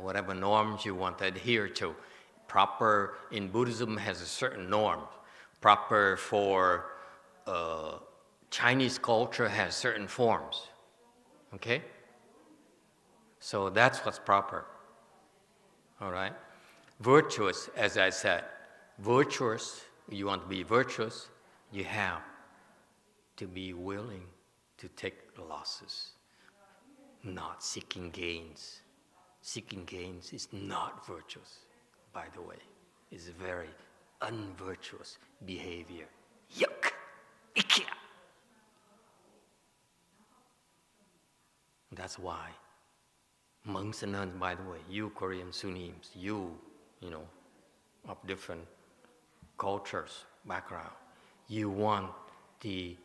whatever norms you want to adhere to. Proper in Buddhism has a certain norm. Proper for Chinese culture has certain forms. Okay? So that's what's proper. All right? Virtuous, as I said, virtuous, you want to be virtuous, you have to be willing to take losses. not seeking gains. Seeking gains is not virtuous, by the way. It's very unvirtuous behavior. Yuck! Ikia! That's why monks and nuns, by the way, you Korean Sunnis, you know, of different cultures, background, you want to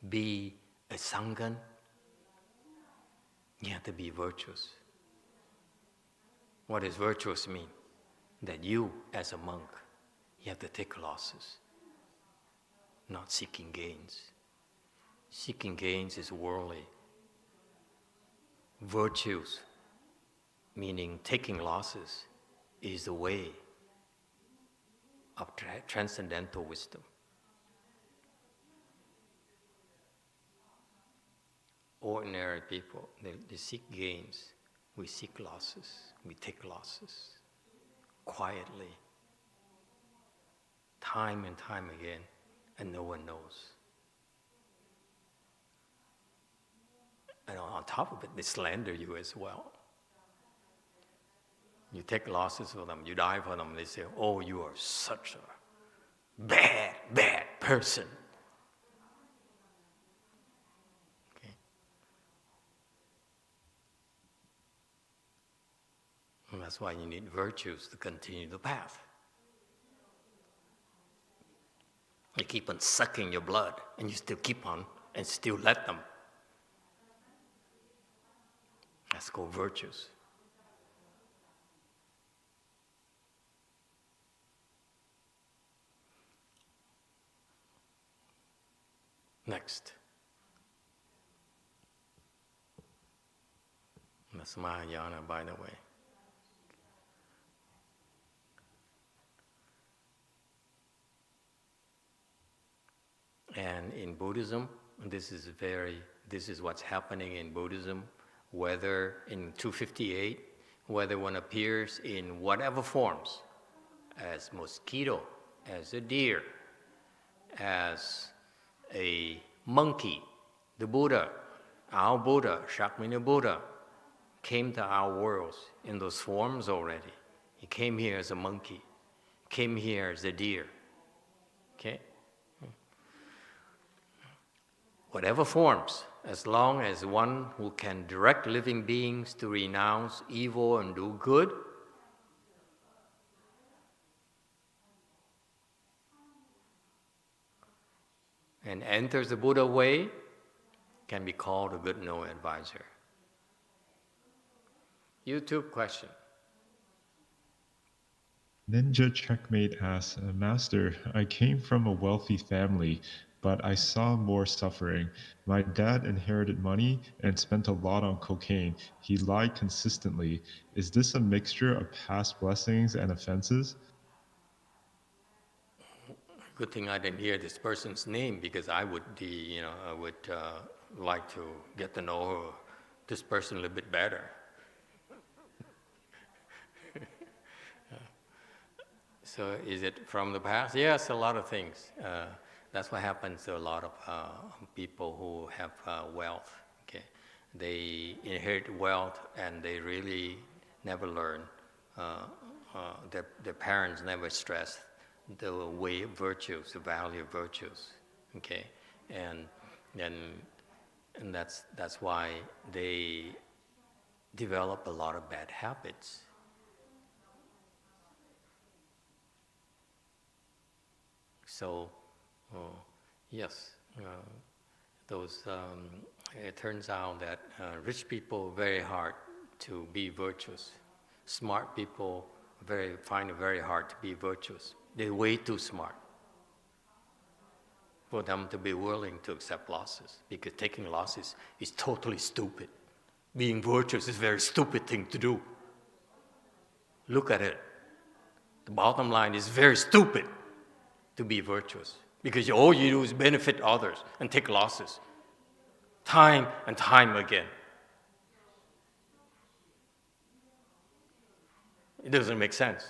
be a Sanghan, you have to be virtuous. What does virtuous mean? That you, as a monk, you have to take losses, not seeking gains. Seeking gains is worldly. Virtues, meaning taking losses, is the way of transcendental wisdom. Ordinary people, they seek gains. We seek losses. We take losses quietly, time and time again, and no one knows. And on top of it, they slander you as well. You take losses for them, you die for them, they say, oh, you are such a bad, bad person. Okay. And that's why you need virtues to continue the path. You keep on sucking your blood, and you still keep on and still let them. That's called virtues. Next. That's Mahayana, by the way. And in Buddhism, this is what's happening in Buddhism, whether in 258, whether one appears in whatever forms, as mosquito, as a deer, as a monkey, the Buddha, our Buddha, Shakyamuni Buddha, came to our worlds in those forms already. He came here as a monkey, came here as a deer. Okay? Whatever forms, as long as one who can direct living beings to renounce evil and do good, and enters the Buddha way, can be called a good no advisor. YouTube question. Ninja Checkmate asks, Master, I came from a wealthy family, but I saw more suffering. My dad inherited money and spent a lot on cocaine. He lied consistently. Is this a mixture of past blessings and offenses? Good thing I didn't hear this person's name, because I would like to get to know this person a little bit better. So is it from the past? Yes, a lot of things. That's what happens to a lot of people who have wealth. Okay, they inherit wealth and they really never learn. Their parents never stress the way of virtues, the value of virtues. Okay, and that's why they develop a lot of bad habits. So, yes, it turns out that rich people are very hard to be virtuous. Smart people find it very hard to be virtuous. They're way too smart for them to be willing to accept losses, because taking losses is totally stupid. Being virtuous is a very stupid thing to do. Look at it. The bottom line is very stupid to be virtuous, because all you do is benefit others and take losses time and time again. It doesn't make sense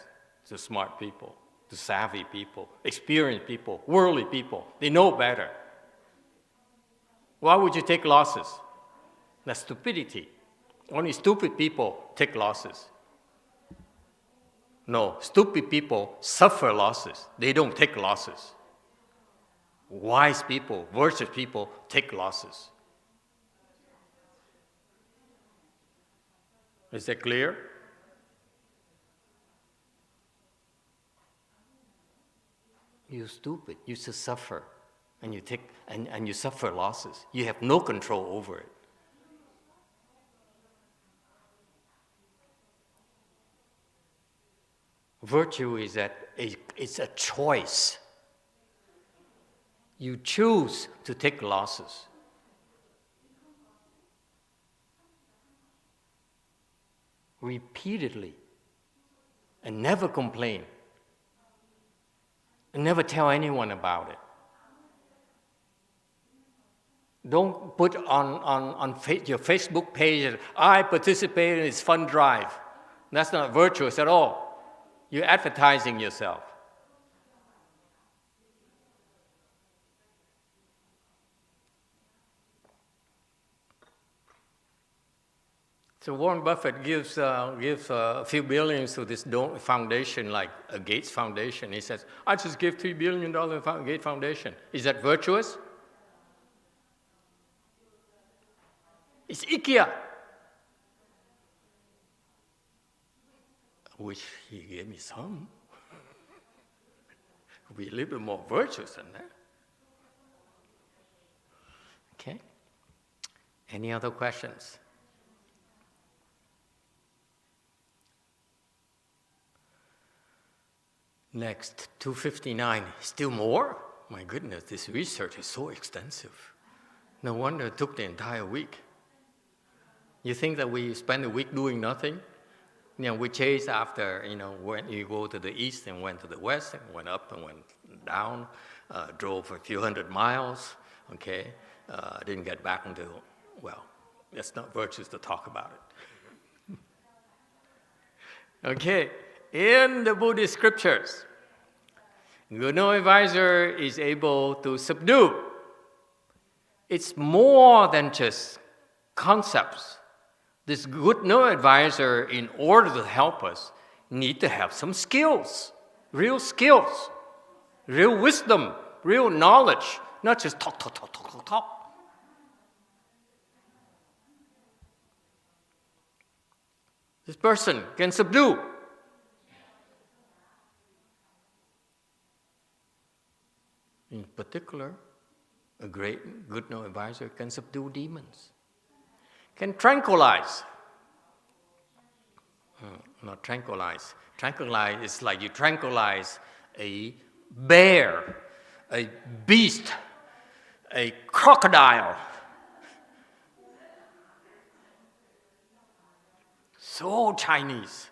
to smart people, to savvy people, experienced people, worldly people. They know better. Why would you take losses? That's stupidity. Only stupid people take losses. No, stupid people suffer losses. They don't take losses. Wise people, virtuous people take losses. Is that clear? You're stupid. You just suffer, and you suffer losses. You have no control over it. Virtue is that it's a choice. You choose to take losses. Repeatedly, and never complain, and never tell anyone about it. Don't put on your Facebook page, I participated in this fund drive. That's not virtuous at all. You're advertising yourself. So Warren Buffett gives a few billions to this foundation, like a Gates Foundation. He says, I just give $3 billion to Gates Foundation. Is that virtuous? It's IKEA. I wish he gave me some. Be a little bit more virtuous than that. Okay. Any other questions? Next, 259. Still more? My goodness, this research is so extensive. No wonder it took the entire week. You think that we spend a week doing nothing? We chase after, when you go to the east and went to the west and went up and went down, drove a few hundred miles, okay? Didn't get back until, well, it's not virtuous to talk about it. Okay, in the Buddhist scriptures, good no advisor is able to subdue. It's more than just concepts. This good no advisor, in order to help us, need to have some skills, real wisdom, real knowledge, not just talk. This person can subdue. In particular, a great good no advisor can subdue demons. Can tranquilize. Not tranquilize. Tranquilize is like you tranquilize a bear, a beast, a crocodile. So Chinese.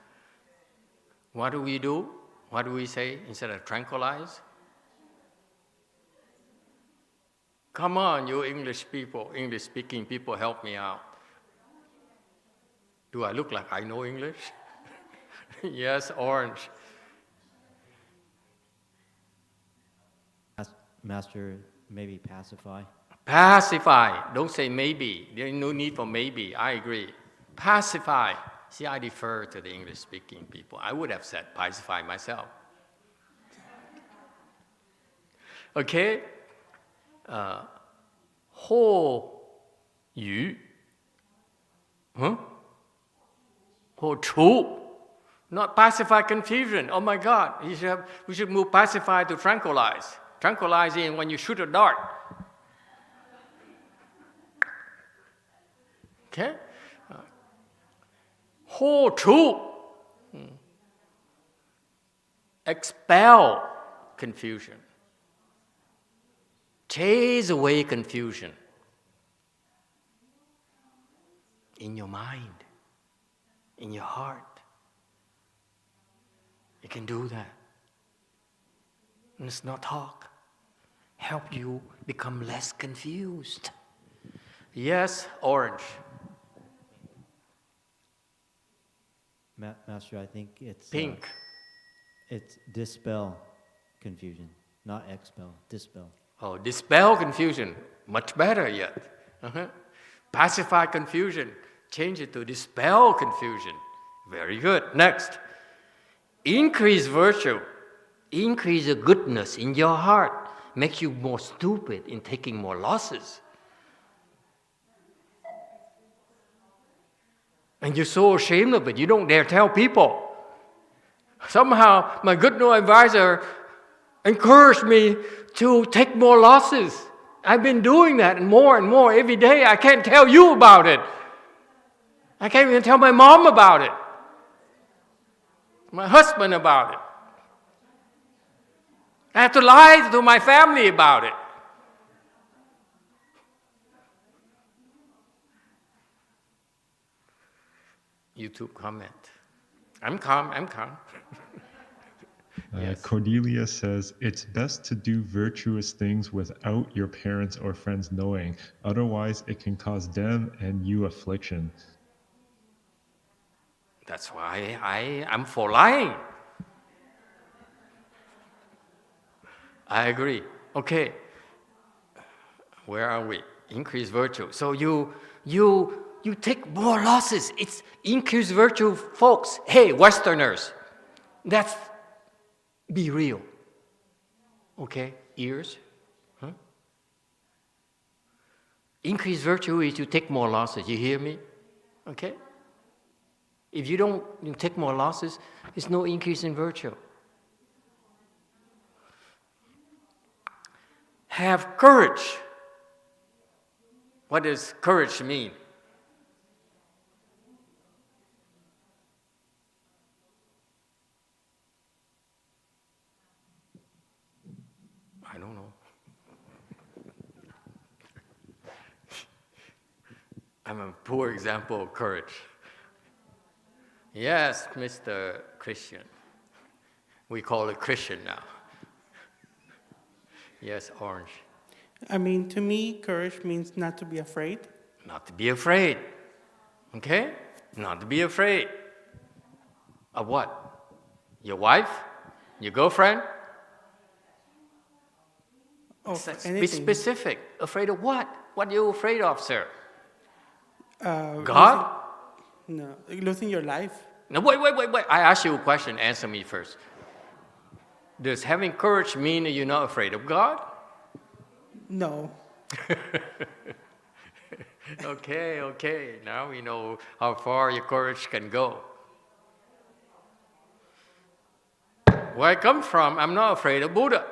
What do we do? What do we say instead of tranquilize? Come on, you English-speaking people, help me out. Do I look like I know English? Yes, orange. Master, maybe pacify. Pacify. Don't say maybe. There's no need for maybe. I agree. Pacify. See, I defer to the English-speaking people. I would have said pacify myself. Okay? 或与 或除 not pacify confusion. Oh my God, we should move pacify to tranquilize. Tranquilizing when you shoot a dart. Okay? 或除 expel confusion. Chase away confusion in your mind, in your heart. You can do that. And it's not talk. Help you become less confused. Yes, orange. Master, I think it's Pink. It's dispel confusion, not expel. Dispel. Oh, dispel confusion. Much better yet. Pacify confusion. Change it to dispel confusion. Very good. Next. Increase virtue. Increase the goodness in your heart. Makes you more stupid in taking more losses. And you're so ashamed of it, you don't dare tell people. Somehow, my good no advisor encouraged me to take more losses. I've been doing that and more every day. I can't tell you about it. I can't even tell my mom about it. My husband about it. I have to lie to my family about it. YouTube comment. I'm calm. Yes. Cordelia says, it's best to do virtuous things without your parents or friends knowing. Otherwise, it can cause them and you affliction. That's why I'm for lying. I agree. Okay. Where are we? Increase virtue. So you take more losses. It's increase virtue, folks. Hey, Westerners. That's be real. Okay? Ears? Huh? Increase virtue is you take more losses. You hear me? Okay? If you don't take more losses, there's no increase in virtue. Have courage. What does courage mean? I don't know. I'm a poor example of courage. Yes, Mr. Christian. We call it Christian now. Yes, Orange. I mean, to me, courage means not to be afraid. Not to be afraid. Okay? Not to be afraid. Of what? Your wife? Your girlfriend? Of Be anything. specific. Afraid of what? What are you afraid of, sir? God? Losing your life. No, wait. I asked you a question. Answer me first. Does having courage mean that you're not afraid of God? No. Okay. Now we know how far your courage can go. Where I come from, I'm not afraid of Buddha.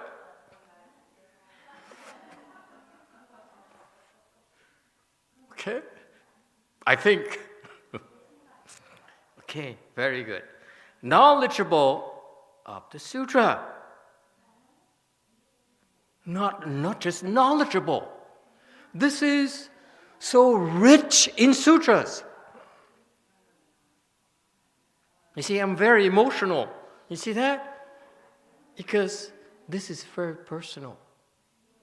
Okay? I think. Okay, very good. Knowledgeable of the sutra. Not just knowledgeable. This is so rich in sutras. You see, I'm very emotional. You see that? Because this is very personal.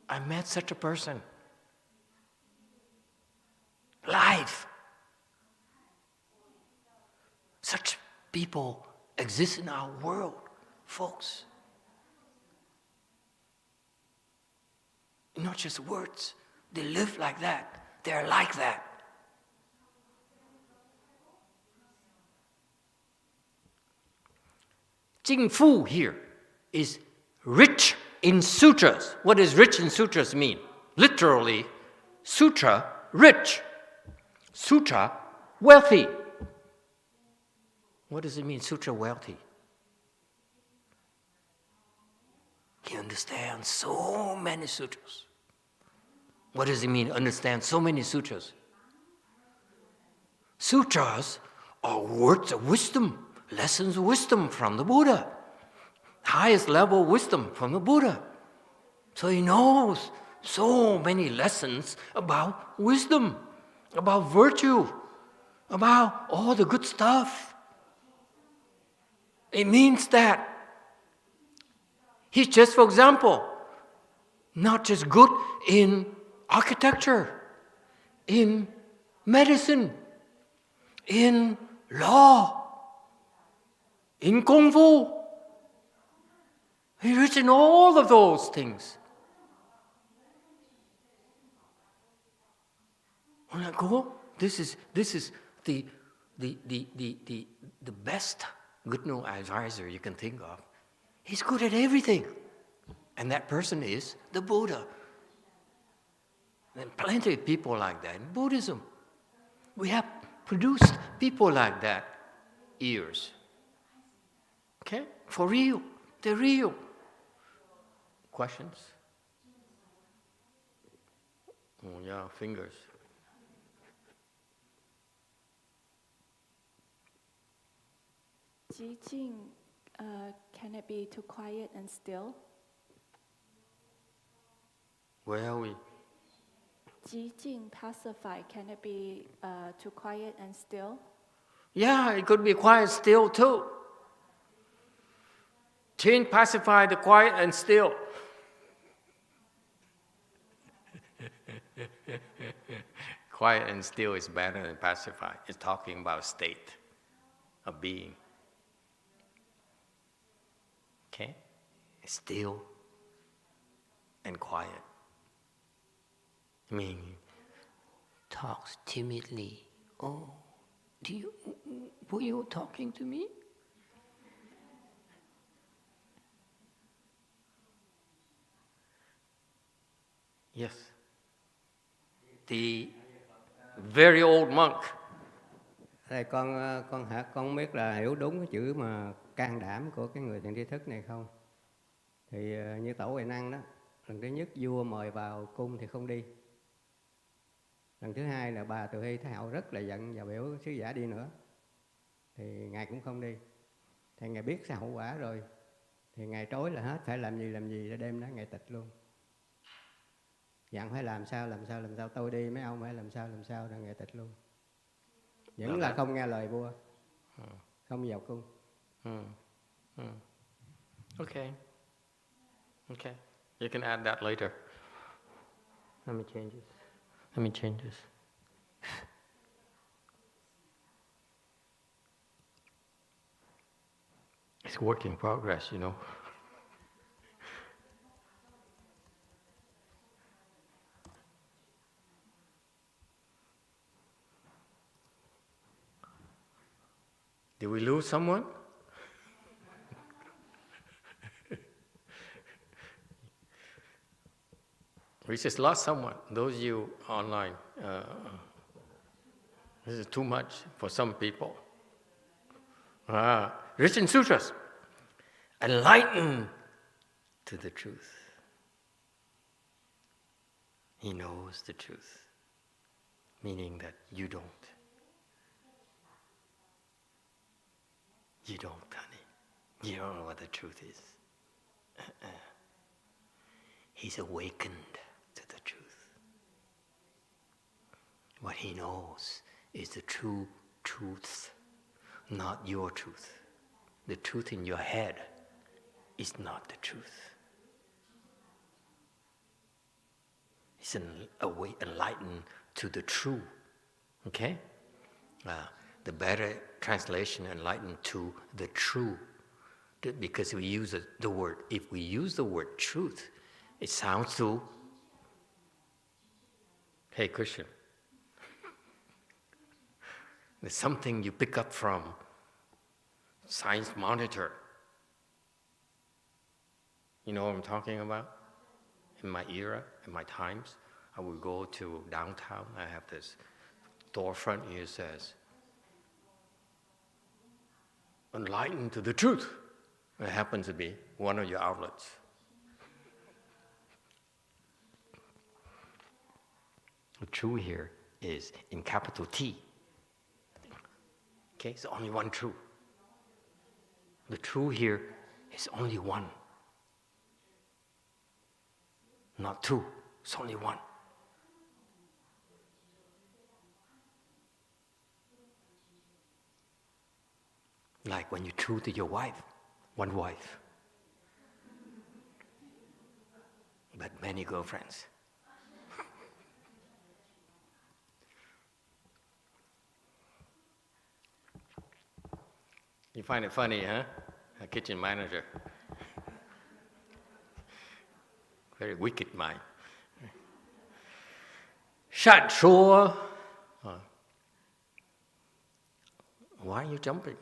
I met such a person. Life. Such people exist in our world, folks. Not just words. They live like that. They're like that. Jingfu here is rich in sutras. What does rich in sutras mean? Literally, sutra, rich. Sutra, wealthy. What does it mean, sutra wealthy? He understands so many sutras. What does it mean, understand so many sutras? Sutras are words of wisdom, lessons of wisdom from the Buddha. Highest level of wisdom from the Buddha. So he knows so many lessons about wisdom, about virtue, about all the good stuff. It means that he's just, for example, not just good in architecture, in medicine, in law, in Kung Fu. He's rich in all of those things. Isn't that cool? This is the best good no advisor you can think of. He's good at everything. And that person is the Buddha. And plenty of people like that in Buddhism. We have produced people like that years. Okay? For real. They're real. Questions? Oh yeah, fingers. Can it be too quiet and still? Where are we? 寂静 pacify, can it be too quiet and still? Yeah, it could be quiet still too. Change pacify the quiet and still. Quiet and still is better than pacify. It's talking about state of being. Okay? Still and quiet. I mean, talks timidly. Oh, were you talking to me? Yes. The very old monk. Thầy con không biết là hiểu đúng cái chữ mà can đảm của cái người thiện tri thức này không? Thì như tổ Huệ Năng đó, lần thứ nhất vua mời vào cung thì không đi. Lần thứ hai là bà Từ Hy Thái Hậu rất là giận và biểu sứ giả đi nữa, thì ngài cũng không đi. Thì ngài biết sao hậu quả rồi, thì ngài trói là hết, phải làm gì ra đêm đó ngài tịch luôn. Dặn phải làm sao tôi đi, mấy ông phải làm sao rồi ngài tịch luôn. Vẫn là không nghe lời vua, không vào cung. Okay. Okay. You can add that later. Let me change this. It's work in progress, you know. Did we lose someone? We just lost someone. Those of you online, this is too much for some people. Rich in sutras, enlightened to the truth. He knows the truth, meaning that you don't. You don't, honey. You don't know what the truth is. He's awakened to the truth. What he knows is the true truth, not your truth. The truth in your head is not the truth. He's enlightened to the true. Okay? The better translation, enlightened to the true. Because we use the word, if we use the word truth, it sounds too, hey Christian, there's something you pick up from Science Monitor. You know what I'm talking about? In my era, in my times, I would go to downtown, I have this storefront here says, enlightened to the truth. It happens to be one of your outlets. The true here is in capital T. Okay, it's only one true. The true here is only one. Not two, it's only one. Like when you're true to your wife, one wife, but many girlfriends. You find it funny, huh? A kitchen manager. Very wicked mind. Shàn yǒu. Why are you jumping?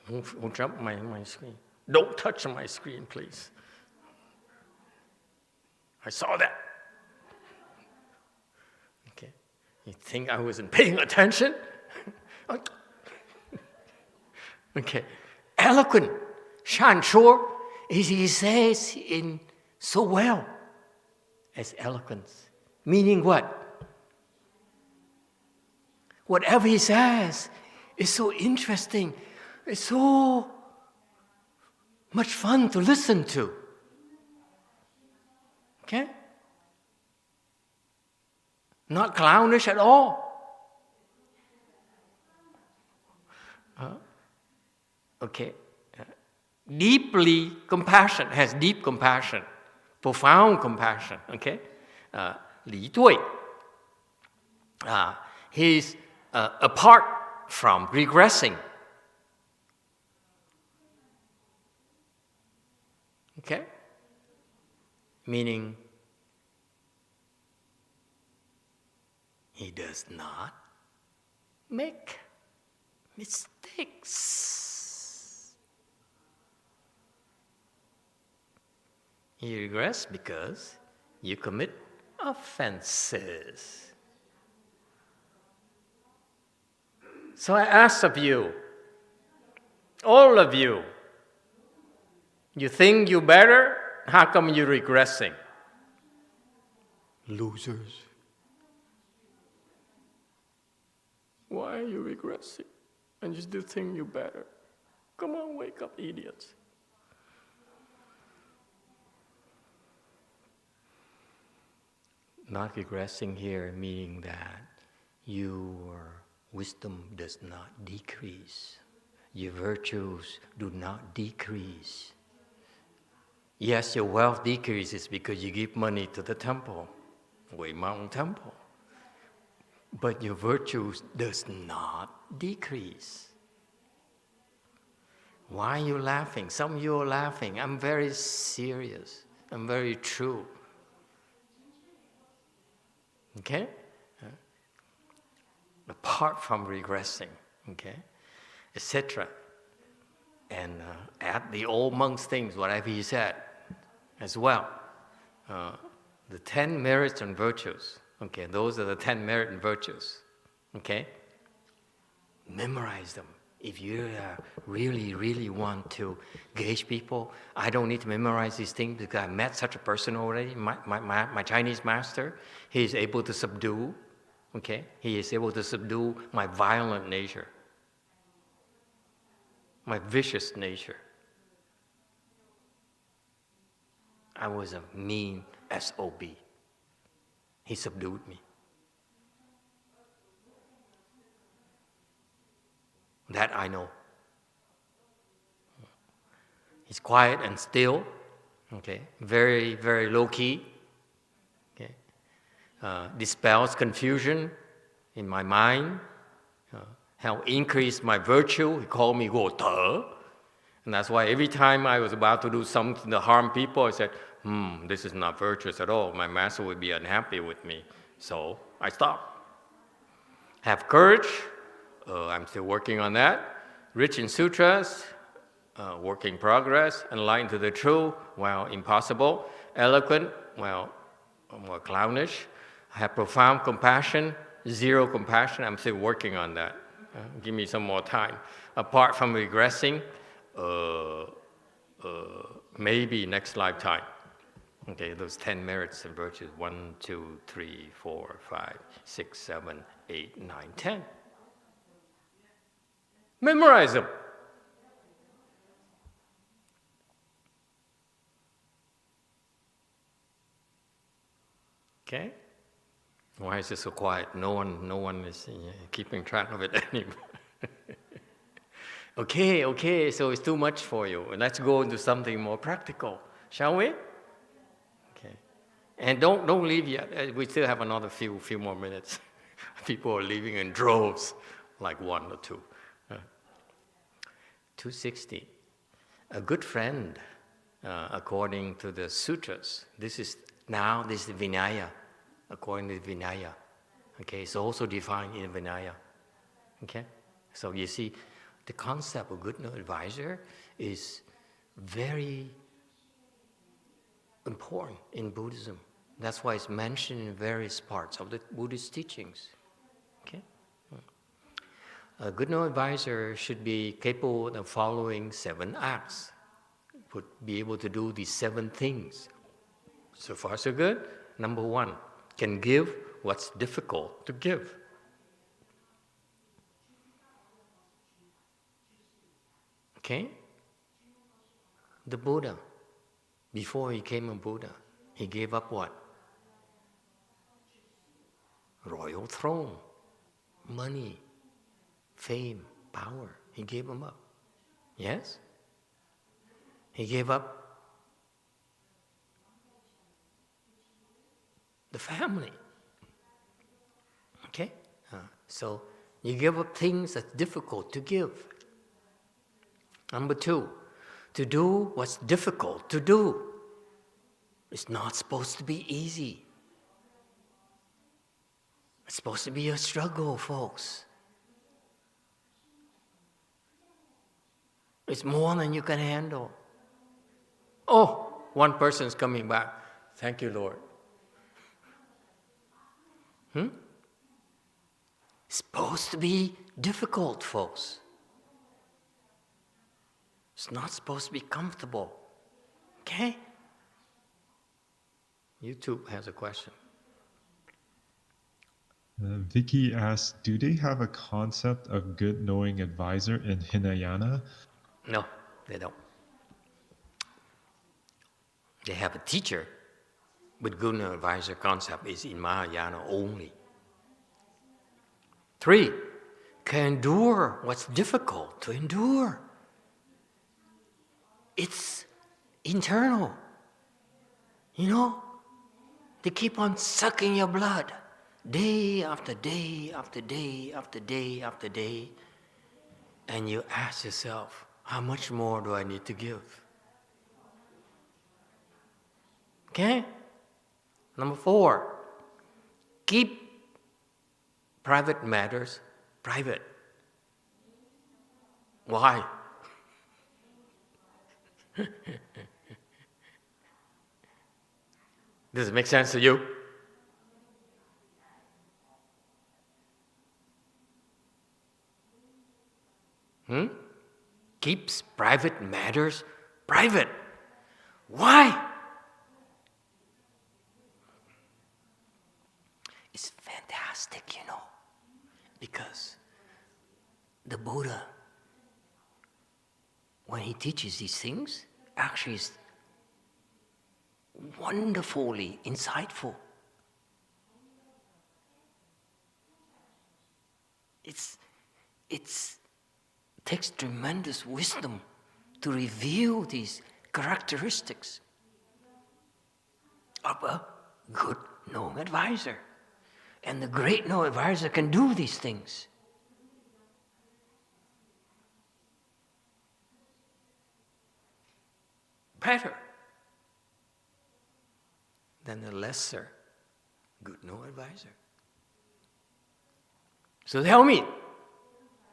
Don't jump my screen. Don't touch my screen, please. I saw that. Okay. You think I wasn't paying attention? Okay. Eloquent. Shàn yǒu, he says in so well as eloquence. Meaning what? Whatever he says is so interesting. It's so much fun to listen to. Okay? Not clownish at all. Okay. Deeply compassion, has deep compassion, profound compassion. Okay? Lý Tuệ. He's apart from regressing. Okay? Meaning, he does not make mistakes. He regrets because you commit offenses. So I ask of you, all of you, you think you better? How come you're regressing? Losers. Why are you regressing? And you still think you better? Come on, wake up, idiots. Not regressing here meaning that your wisdom does not decrease. Your virtues do not decrease. Yes, your wealth decreases because you give money to the temple, Way Mountain Temple. But your virtues does not decrease. Why are you laughing? Some of you are laughing. I'm very serious. I'm very true. Okay? Apart from regressing, okay, etc. And add the old monk's things, whatever he said, as well. The 10 merits and virtues. Okay, those are the 10 merit and virtues. Okay? Memorize them. If you really want to gauge people, I don't need to memorize these things because I met such a person already. My Chinese master, he is able to subdue. Okay? He is able to subdue my violent nature, my vicious nature. I was a mean SOB. He subdued me. That I know. He's quiet and still, okay, very, very low-key. Okay. Dispels confusion in my mind, help increase my virtue. He called me Go Te. And that's why every time I was about to do something to harm people, I said, this is not virtuous at all. My master would be unhappy with me. So I stopped. Have courage. I'm still working on that. Rich in sutras, work in progress. Enlightened to the truth, well, impossible. Eloquent, well, more clownish. Have profound compassion, zero compassion. I'm still working on that. Give me some more time. Apart from regressing, maybe next lifetime. Okay, those 10 merits and virtues, 1, 2, 3, 4, 5, 6, 7, 8, 9, 10. Memorize them. Okay? Why is it so quiet? No one is keeping track of it anymore. Okay, so it's too much for you. Let's go into something more practical, shall we? Okay. And don't leave yet. We still have another few more minutes. People are leaving in droves, like 1 or 2. 260. A good friend, according to the sutras, this is Vinaya, according to Vinaya. Okay, it's also defined in Vinaya. Okay, so you see, the concept of good advisor is very important in Buddhism. That's why it's mentioned in various parts of the Buddhist teachings. Okay? A good advisor should be capable of the following 7 acts. Would be able to do these 7 things. So far, so good. Number 1, can give what's difficult to give. Okay? The Buddha, before he became a Buddha, he gave up what? Royal throne, money, fame, power. He gave them up. Yes? He gave up the family. Okay? So you give up things that's difficult to give. Number 2, to do what's difficult to do. It's not supposed to be easy. It's supposed to be a struggle, folks. It's more than you can handle. Oh, one person's coming back. Thank you, Lord. It's supposed to be difficult, folks. It's not supposed to be comfortable. Okay? YouTube has a question. Vicky asks, do they have a concept of good knowing advisor in Hinayana? No, they don't. They have a teacher, but good advisor concept is in Mahayana only. 3, can endure what's difficult to endure. It's internal. You know, they keep on sucking your blood day after day after day after day after day. And you ask yourself, how much more do I need to give? Okay? Number 4, keep private matters private. Why? Does it make sense to you? Keeps private matters private. Why? It's fantastic, you know, because the Buddha, when he teaches these things, actually is wonderfully insightful. It takes tremendous wisdom to reveal these characteristics of a good knowing advisor. And the great knowing advisor can do these things. Better than the lesser good knowing advisor. So tell me,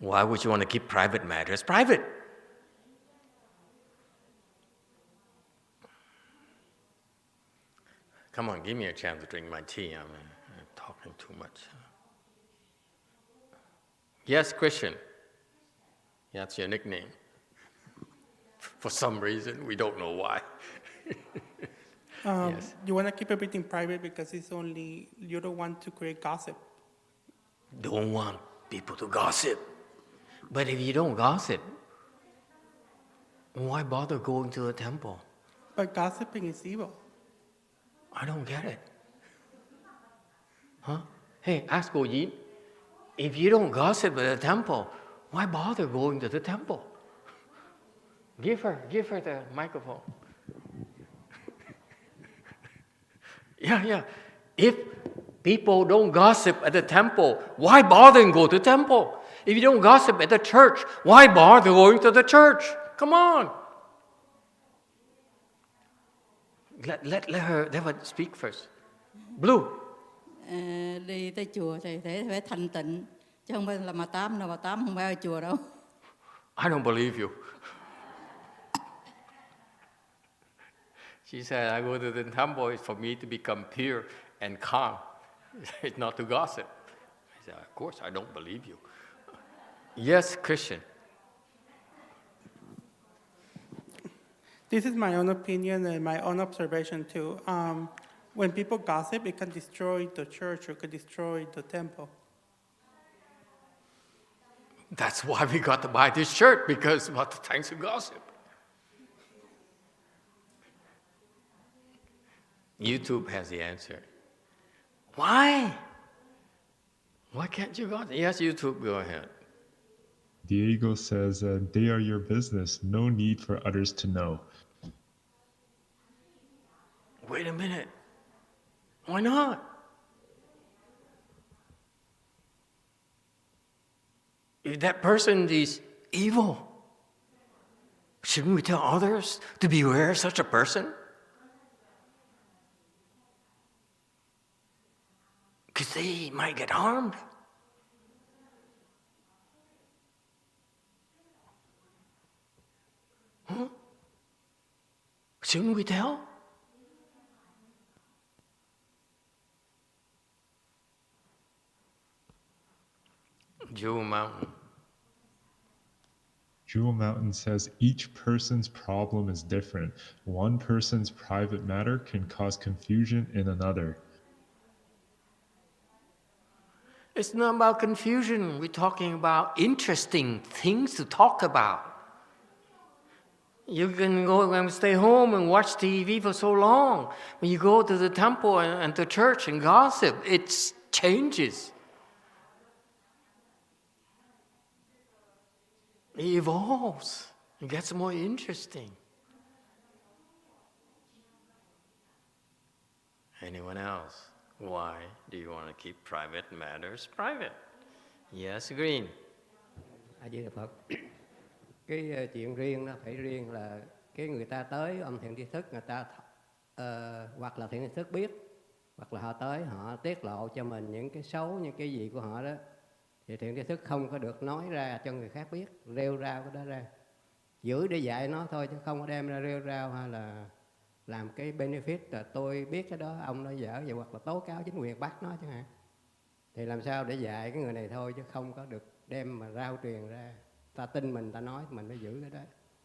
why would you want to keep private matters private? Come on, give me a chance to drink my tea. I'm talking too much. Yes, Christian. That's your nickname. For some reason, we don't know why. Yes. You want to keep everything private because you don't want to create gossip. Don't want people to gossip. But if you don't gossip, why bother going to a temple? But gossiping is evil. I don't get it. Huh? Hey, ask Go Yin. If you don't gossip at the temple, why bother going to the temple? Give her the microphone. Yeah. If people don't gossip at the temple, why bother and go to the temple? If you don't gossip at the church, why bother going to the church? Come on. Let her speak first. Blue. Đi tới chùa thì phải thanh tịnh, chứ không phải là mà tám không phải ở chùa đâu. I don't believe you. She said, I go to the temple is for me to become pure and calm. It's not to gossip. I said, of course, I don't believe you. Yes, Christian. This is my own opinion and my own observation too. When people gossip, it can destroy the church or could destroy the temple. That's why we got to buy this shirt, because of the thanks to gossip. YouTube has the answer. Why? Why can't you gossip? Yes, YouTube, go ahead. Diego says, they are your business. No need for others to know. Wait a minute. Why not? If that person is evil, shouldn't we tell others to beware of such a person? Because they might get harmed. Huh? Shouldn't we tell? Jewel Mountain. Jewel Mountain says each person's problem is different. One person's private matter can cause confusion in another. It's not about confusion. We're talking about interesting things to talk about. You can go and stay home and watch TV for so long. When you go to the temple and to church and gossip, it changes. It evolves. It gets more interesting. Anyone else? Why do you want to keep private matters private? Yes, Green. A Di Đà Phật. Cái chuyện riêng đó phải riêng là cái người ta tới ông thiện tri thức, người ta hoặc là thiện tri thức biết, hoặc là họ tới họ tiết lộ cho mình những cái xấu, những cái gì của họ đó, thì thiện tri thức không có được nói ra cho người khác biết, rêu rao cái đó ra, giữ để dạy nó thôi chứ không có đem ra rêu rao hay là làm cái benefit là tôi biết cái đó ông nói dở vậy, hoặc là tố cáo chính quyền bắt nó chẳng hạn. Thì làm sao để dạy cái người này thôi chứ không có được đem mà rao truyền ra. Ta tin mình, ta nói mình phải giữ cái đó.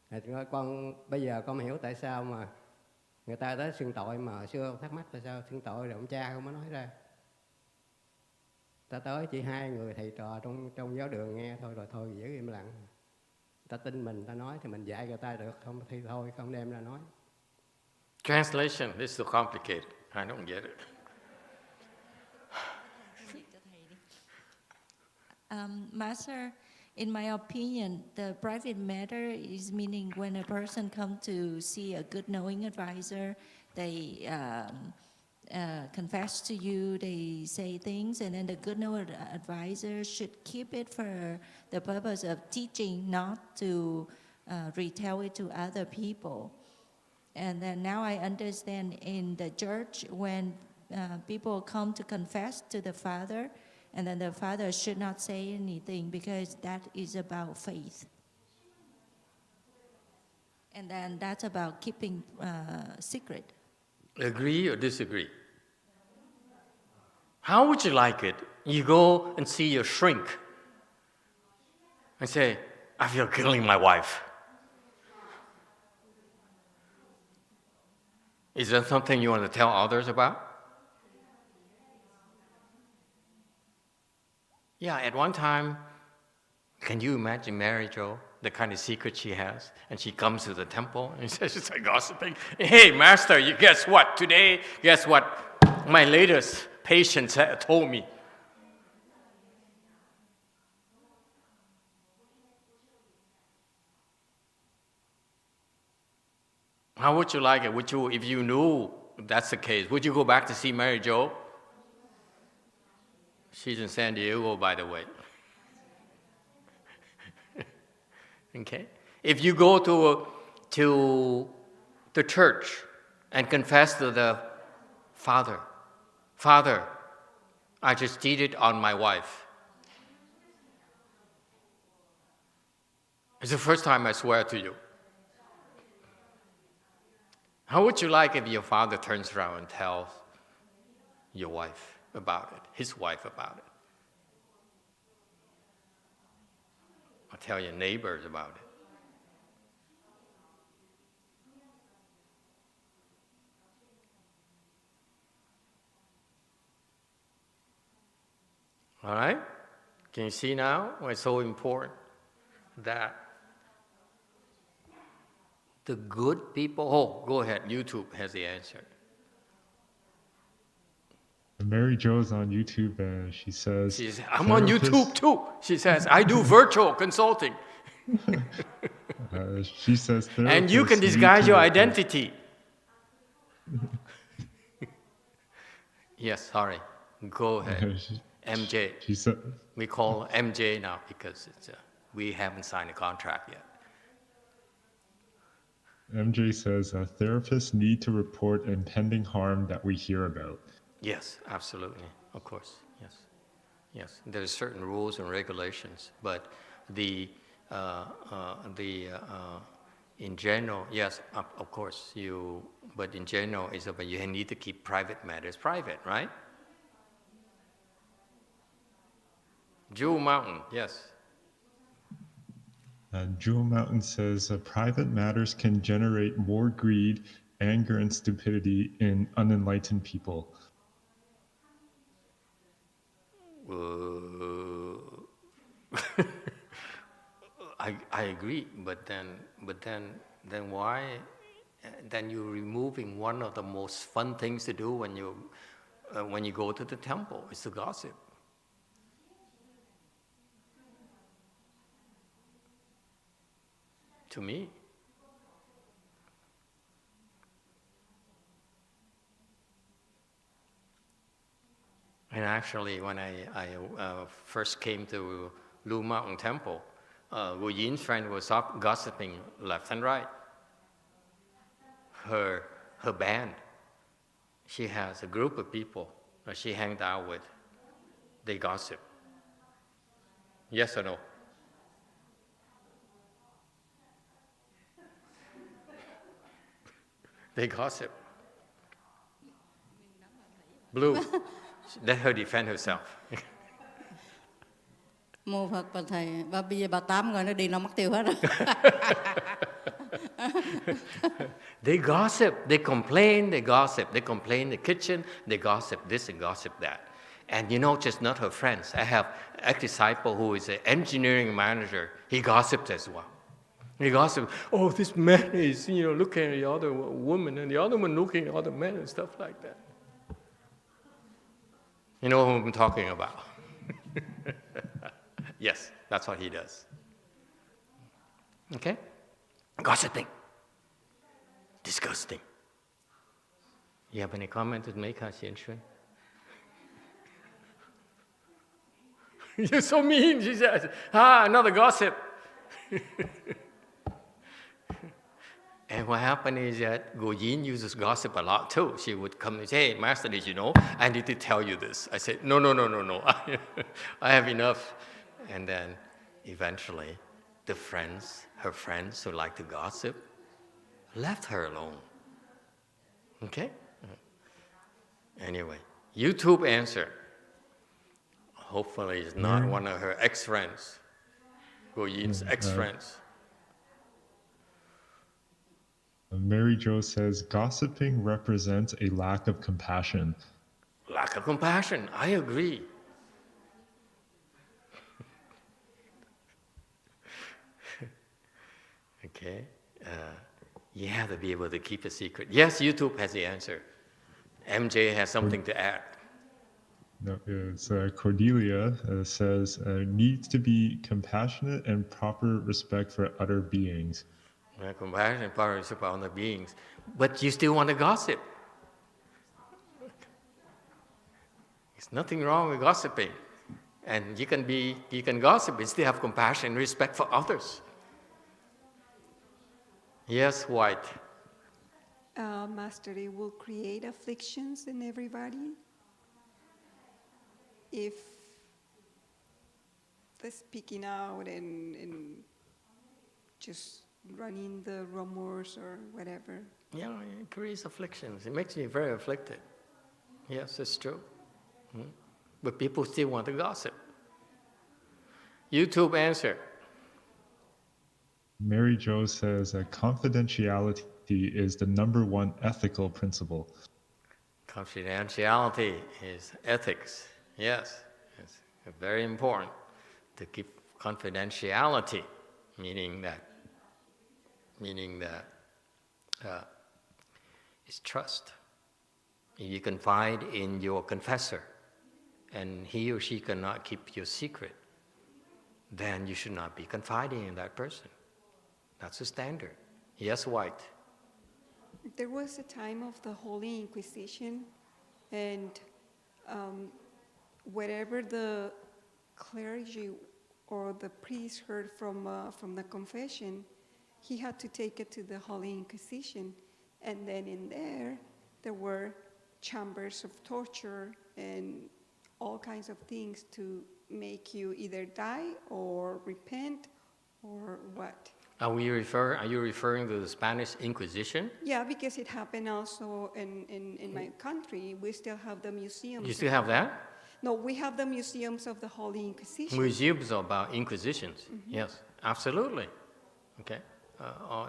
Thì nói con bây giờ con hiểu tại sao mà người ta tới xưng tội, mà hồi xưa thắc mắc tại sao xưng tội rồi ông cha không có nói ra. Ta tới chỉ hai người thầy trò trong giáo đường nghe thôi, rồi thôi giữ im lặng. Ta tin mình, ta nói thì mình dạy người ta được, không thì thôi không đem ra nói. Translation, this is so complicated. I don't get it. Master, in my opinion, the private matter is meaning when a person comes to see a good knowing advisor, they confess to you, they say things, and then the good knowing advisor should keep it for the purpose of teaching, not to retell it to other people. And then now I understand in the church when people come to confess to the Father, and then the Father should not say anything because that is about faith. And then that's about keeping secret. Agree or disagree? How would you like it? You go and see your shrink and say, I feel killing my wife. Is that something you want to tell others about? Yeah, at one time, can you imagine Mary Jo, the kind of secret she has? And she comes to the temple and says, she's like gossiping. Hey, Master, you guess what? Today, guess what? My latest patient told me. How would you like it? Would you, if you knew that's the case, would you go back to see Mary Jo? She's in San Diego, by the way. Okay? If you go to the church and confess to the Father, Father, I just cheated on my wife. It's the first time I swear to you. How would you like if your father turns around and tells your wife about it, his wife about it? Or tell your neighbors about it? All right? Can you see now why it's so important that the good people... Oh, go ahead. YouTube has the answer. Mary Jo's on YouTube and she says... I'm on YouTube too. She says, I do virtual consulting. She says... And you can disguise your identity. Yes, sorry. Go ahead. MJ. She said, we call MJ now because it's, we haven't signed a contract yet. MJ says, therapists need to report impending harm that we hear about. Yes, absolutely. Of course. Yes. Yes. There are certain rules and regulations, but in general, yes, of course, but in general, it's about you need to keep private matters private, right? Jewel Mountain, yes. Jewel Mountain says, private matters can generate more greed, anger, and stupidity in unenlightened people. I agree, but then why? Then you're removing one of the most fun things to do when you go to the temple. It's the gossip. To me. And actually, when I first came to Lu Mountain Temple, Gu Yin's friend was gossiping left and right. Her band, she has a group of people that she hangs out with. They gossip. Yes or no? They gossip. Blue, let her defend herself. Mô Phật và thầy, bây giờ bà Tám rồi nó đi nó mất tiêu hết rồi. They gossip, they complain, they gossip. They complain in the kitchen, they gossip this and gossip that. And you know, just not her friends. I have a disciple who is an engineering manager. He gossips as well. He gossips, oh, this man is, looking at the other woman, and the other one looking at the other men and stuff like that. You know who I'm talking about? Yes, that's what he does. Okay? Gossiping. Disgusting. You have any comment to make, Xian Shui? You're so mean, she says. Another gossip. And what happened is that Gu Yin uses gossip a lot too. She would come and say, hey, Master, did you know? I need to tell you this. I said, no. I have enough. And then eventually, her friends who like to gossip, left her alone. Okay? Anyway, YouTube answer. Hopefully it's not one of her ex-friends, Gu Yin's ex-friends. Mary Jo says, gossiping represents a lack of compassion. Lack of compassion, I agree. Okay, you have to be able to keep a secret. Yes, YouTube has the answer. MJ has something to add. No, it's Cordelia says, needs to be compassionate and proper respect for other beings. Compassion and proper respect for other beings. But you still want to gossip. There's nothing wrong with gossiping. And you can gossip and still have compassion and respect for others. Yes, White. Master, it will create afflictions in everybody if the speaking out and just running the rumors or whatever. Yeah, it creates afflictions. It makes me very afflicted. Yes, it's true. But people still want to gossip. YouTube answer. Mary Jo says that confidentiality is the #1 ethical principle. Confidentiality is ethics. Yes, it's very important to keep confidentiality, meaning that it's trust. If you confide in your confessor and he or she cannot keep your secret, then you should not be confiding in that person. That's the standard. Yes, White. There was a time of the Holy Inquisition, and whatever the clergy or the priest heard from the confession, he had to take it to the Holy Inquisition. And then in there were chambers of torture and all kinds of things to make you either die or repent or what. Are you referring to the Spanish Inquisition? Yeah, because it happened also in my country. We still have the museums. You still have that? No, we have the museums of the Holy Inquisition. Museums about Inquisitions. Mm-hmm. Yes, absolutely. Okay.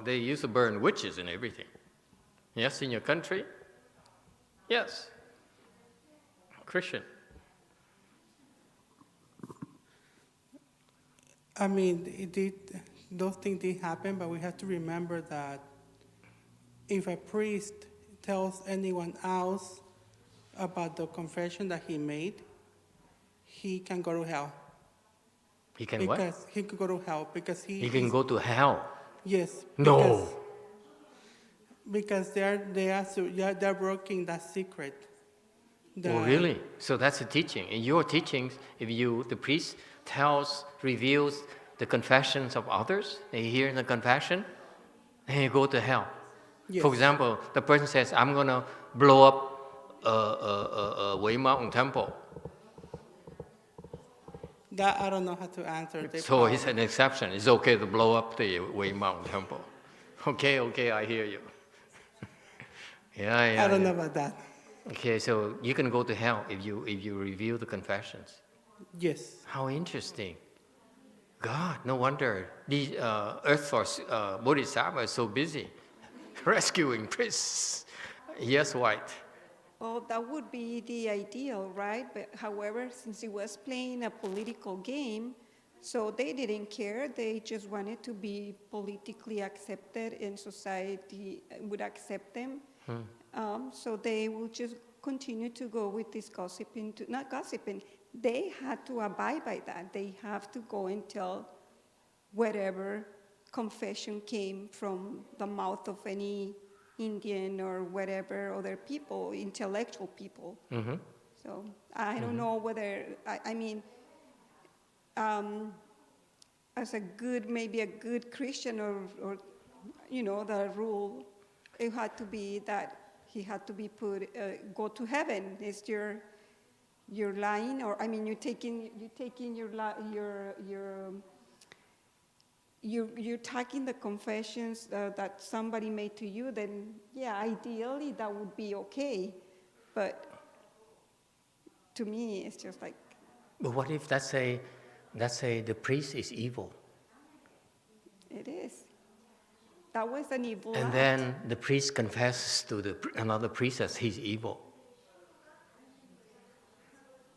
They used to burn witches and everything. Yes, in your country? Yes. Christian. I mean, those things did happen, but we have to remember that if a priest tells anyone else about the confession that he made, he can go to hell. He can what? Because he could go to hell because he can go to hell. Yes. No. Because they're breaking that secret. Oh, really? So that's a teaching. In your teachings, if the priest reveals the confessions of others, they hear the confession, and you go to hell. Yes. For example, the person says, I'm going to blow up a Wei Mountain temple. That I don't know how to answer. So it's an exception. It's okay to blow up the Wei Mountain temple. Okay, I hear you. Yeah. I don't know about that. Okay, so you can go to hell if you reveal the confessions. Yes. How interesting. God, no wonder the Earth Force Bodhisattva is so busy rescuing priests. Yes, White. Well, that would be the ideal, right? But however, since it was playing a political game, so they didn't care. They just wanted to be politically accepted, and society would accept them. So they will just continue to go with this gossiping, not gossiping. They had to abide by that. They have to go and tell whatever confession came from the mouth of any Indian or whatever other people, intellectual people. Mm-hmm. So I don't know whether, I mean, as maybe a good Christian or the rule, it had to be that he had to be go to heaven. Is you're lying, or I mean, you're taking you're taking the confessions that somebody made to you. Then yeah, ideally that would be okay, but to me it's just like. But what if let's say the priest is evil? It is. That was an evil and act. Then the priest confesses to another priest that he's evil.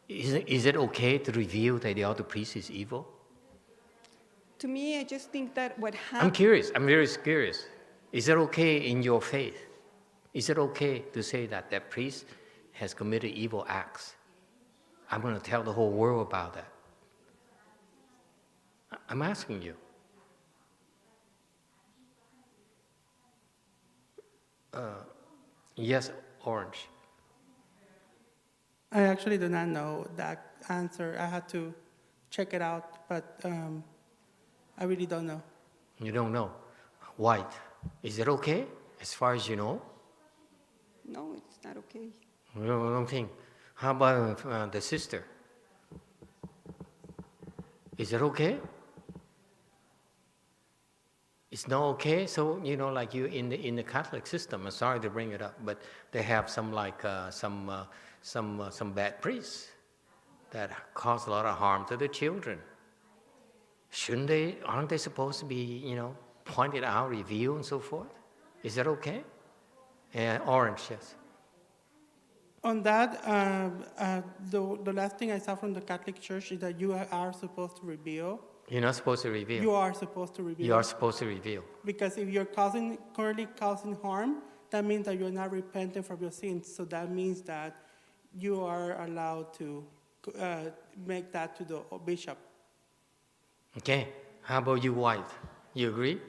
Is it okay to reveal that the other priest is evil? To me, I just think that what happened... I'm very curious. Is it okay in your faith? Is it okay to say that priest has committed evil acts? I'm going to tell the whole world about that. I'm asking you. Yes, Orange. I actually do not know that answer. I had to check it out, but I really don't know. You don't know. White, is it okay as far as you know? No, it's not okay. I don't think. How about the sister? Is it okay? It's not okay. So like you in the Catholic system. I'm sorry to bring it up, but they have some some bad priests that cause a lot of harm to the children. Shouldn't they? Aren't they supposed to be pointed out, revealed, and so forth? Is that okay? Orange, yes. On that, the last thing I saw from the Catholic Church is that you are supposed to reveal. You're not supposed to reveal. You are supposed to reveal. You are supposed to reveal. Because if you're currently causing harm, that means that you're not repentant from your sins. So that means that you are allowed to make that to the bishop. Okay. How about you, White? You agree?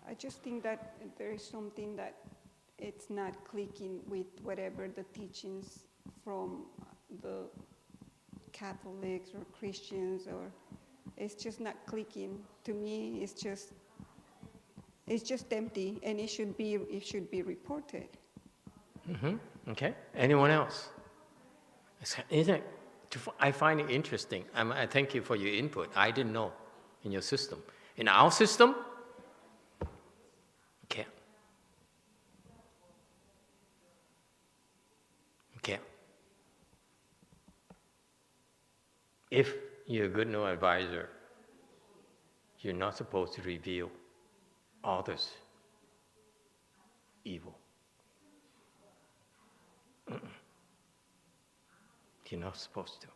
I just think that there is something that it's not clicking with whatever the teachings from the Catholics or Christians, or it's just not clicking. To me, it's just empty, and it should be reported. Mm-hmm. Okay. Anyone else? Isn't it? I find it interesting. I thank you for your input. I didn't know in your system. In our system, okay. Okay. If you're a good no advisor, you're not supposed to reveal others' evil. You're not supposed to.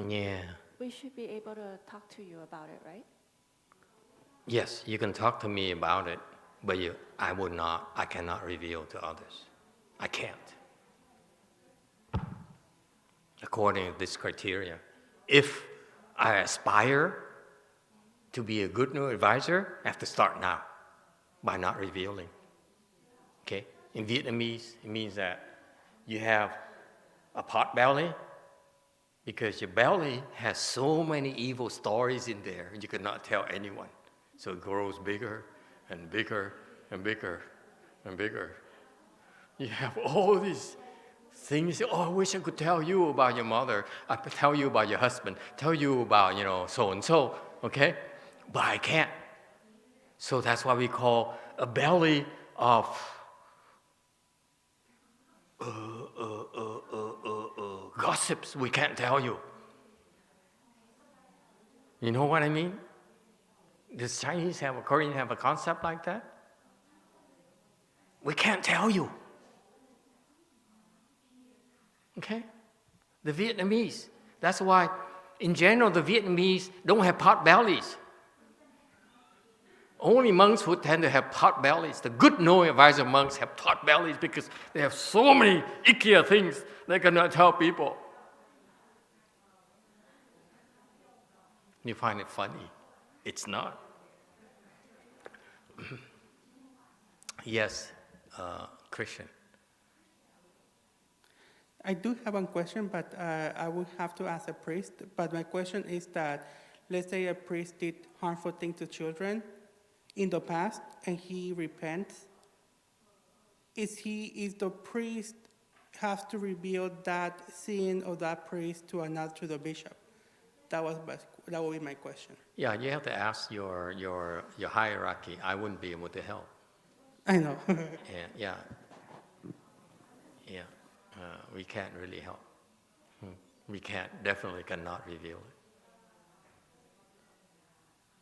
Yeah. We should be able to talk to you about it, right? Yes, you can talk to me about it, but I cannot reveal to others. I can't. According to this criteria. If I aspire to be a good new advisor, I have to start now by not revealing. Okay? In Vietnamese, it means that you have a pot belly because your belly has so many evil stories in there and you cannot tell anyone. So it grows bigger and bigger and bigger and bigger. You have all these things. Oh, I wish I could tell you about your mother. I could tell you about your husband. Tell you about, so and so. Okay? But I can't. So that's why we call a belly of gossips we can't tell you. You know what I mean? Does Chinese Korean have a concept like that? We can't tell you. Okay? The Vietnamese. That's why, in general, the Vietnamese don't have pot bellies. Only monks who tend to have pot bellies. The good no advisor monks have pot bellies because they have so many ickier things they cannot tell people. You find it funny. It's not. Yes, Christian. I do have one question, but I would have to ask a priest. But my question is that, let's say a priest did harmful things to children in the past, and he repents. Is the priest has to reveal that sin of that priest to the bishop? That would be my question. Yeah, you have to ask your hierarchy. I wouldn't be able to help. I know. Yeah. We can't really help. We definitely cannot reveal it.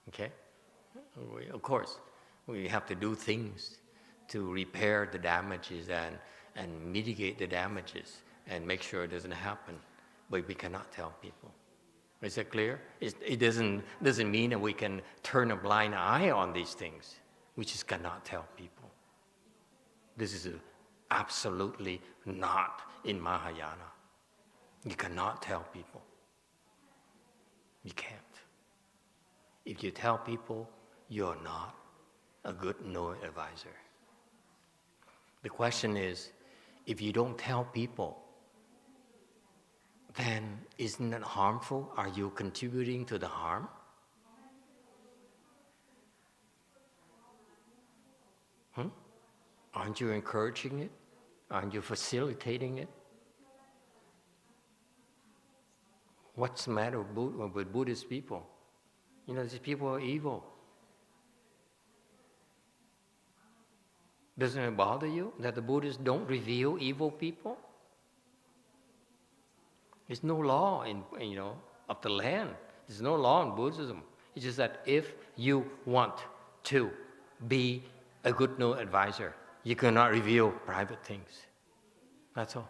Okay? Of course, we have to do things to repair the damages and mitigate the damages and make sure it doesn't happen. But we cannot tell people. Is that clear? It doesn't mean that we can turn a blind eye on these things. We just cannot tell people. This is absolutely not in Mahayana. You cannot tell people. You can't. If you tell people, you're not a good no advisor. The question is, if you don't tell people, then isn't it harmful? Are you contributing to the harm? Aren't you encouraging it? Aren't you facilitating it? What's the matter with Buddhist people? These people are evil. Doesn't it bother you that the Buddhists don't reveal evil people? There's no law of the land. There's no law in Buddhism. It's just that if you want to be a good no advisor, you cannot reveal private things. That's all.